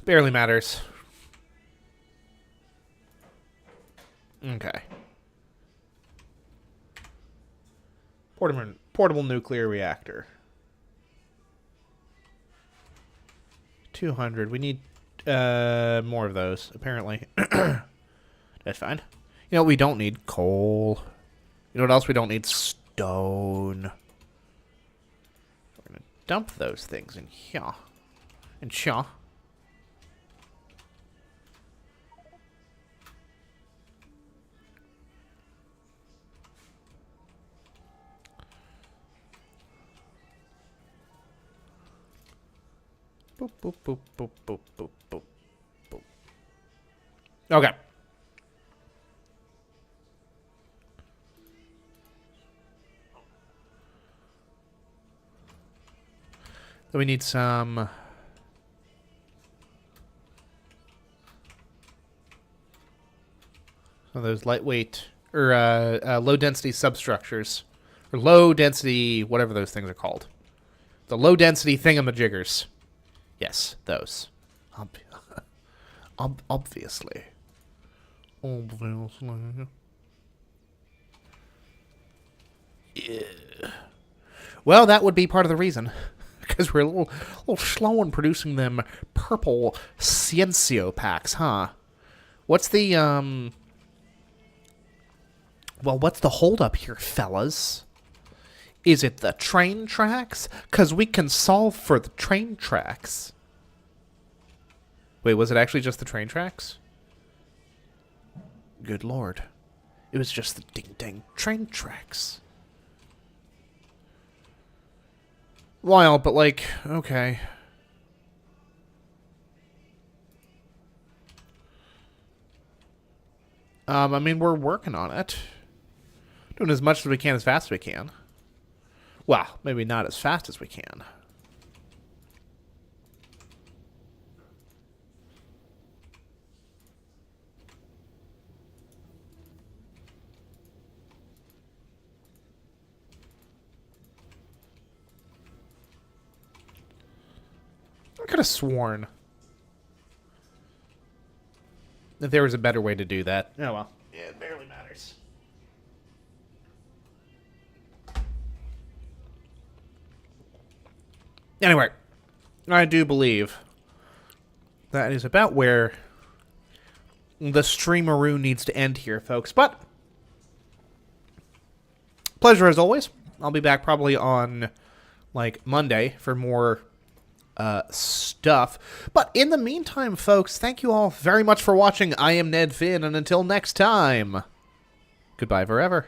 Barely matters. Okay. Portable nuclear reactor. 200. We need more of those, apparently. That's fine. You know what we don't need? Coal. You know what else we don't need? Stone. We're going to dump those things in here. And here. Boop, boop, boop, boop, boop, boop, boop, boop. Okay. So we need some of those lightweight or low density substructures, or low density whatever those things are called. The low density thingamajiggers. Yes, those. Obviously. Yeah. Well, that would be part of the reason. Because we're a little slow in producing them purple Ciencio packs, huh? What's the, well, what's the holdup here, fellas? Is it the train tracks? Because we can solve for the train tracks. Wait, was it actually just the train tracks? Good lord. It was just the ding-dang train tracks. wild, but like, okay. I mean, we're working on it. Doing as much as we can as fast as we can. Well, maybe not as fast as we can. I could have sworn that there was a better way to do that. Oh well. Yeah, it barely matters. Anyway, I do believe that is about where the streamaroo needs to end here, folks. But pleasure as always. I'll be back probably on like Monday for more stuff. But in the meantime, folks, thank you all very much for watching. I am Ned Finn, and until next time, goodbye forever.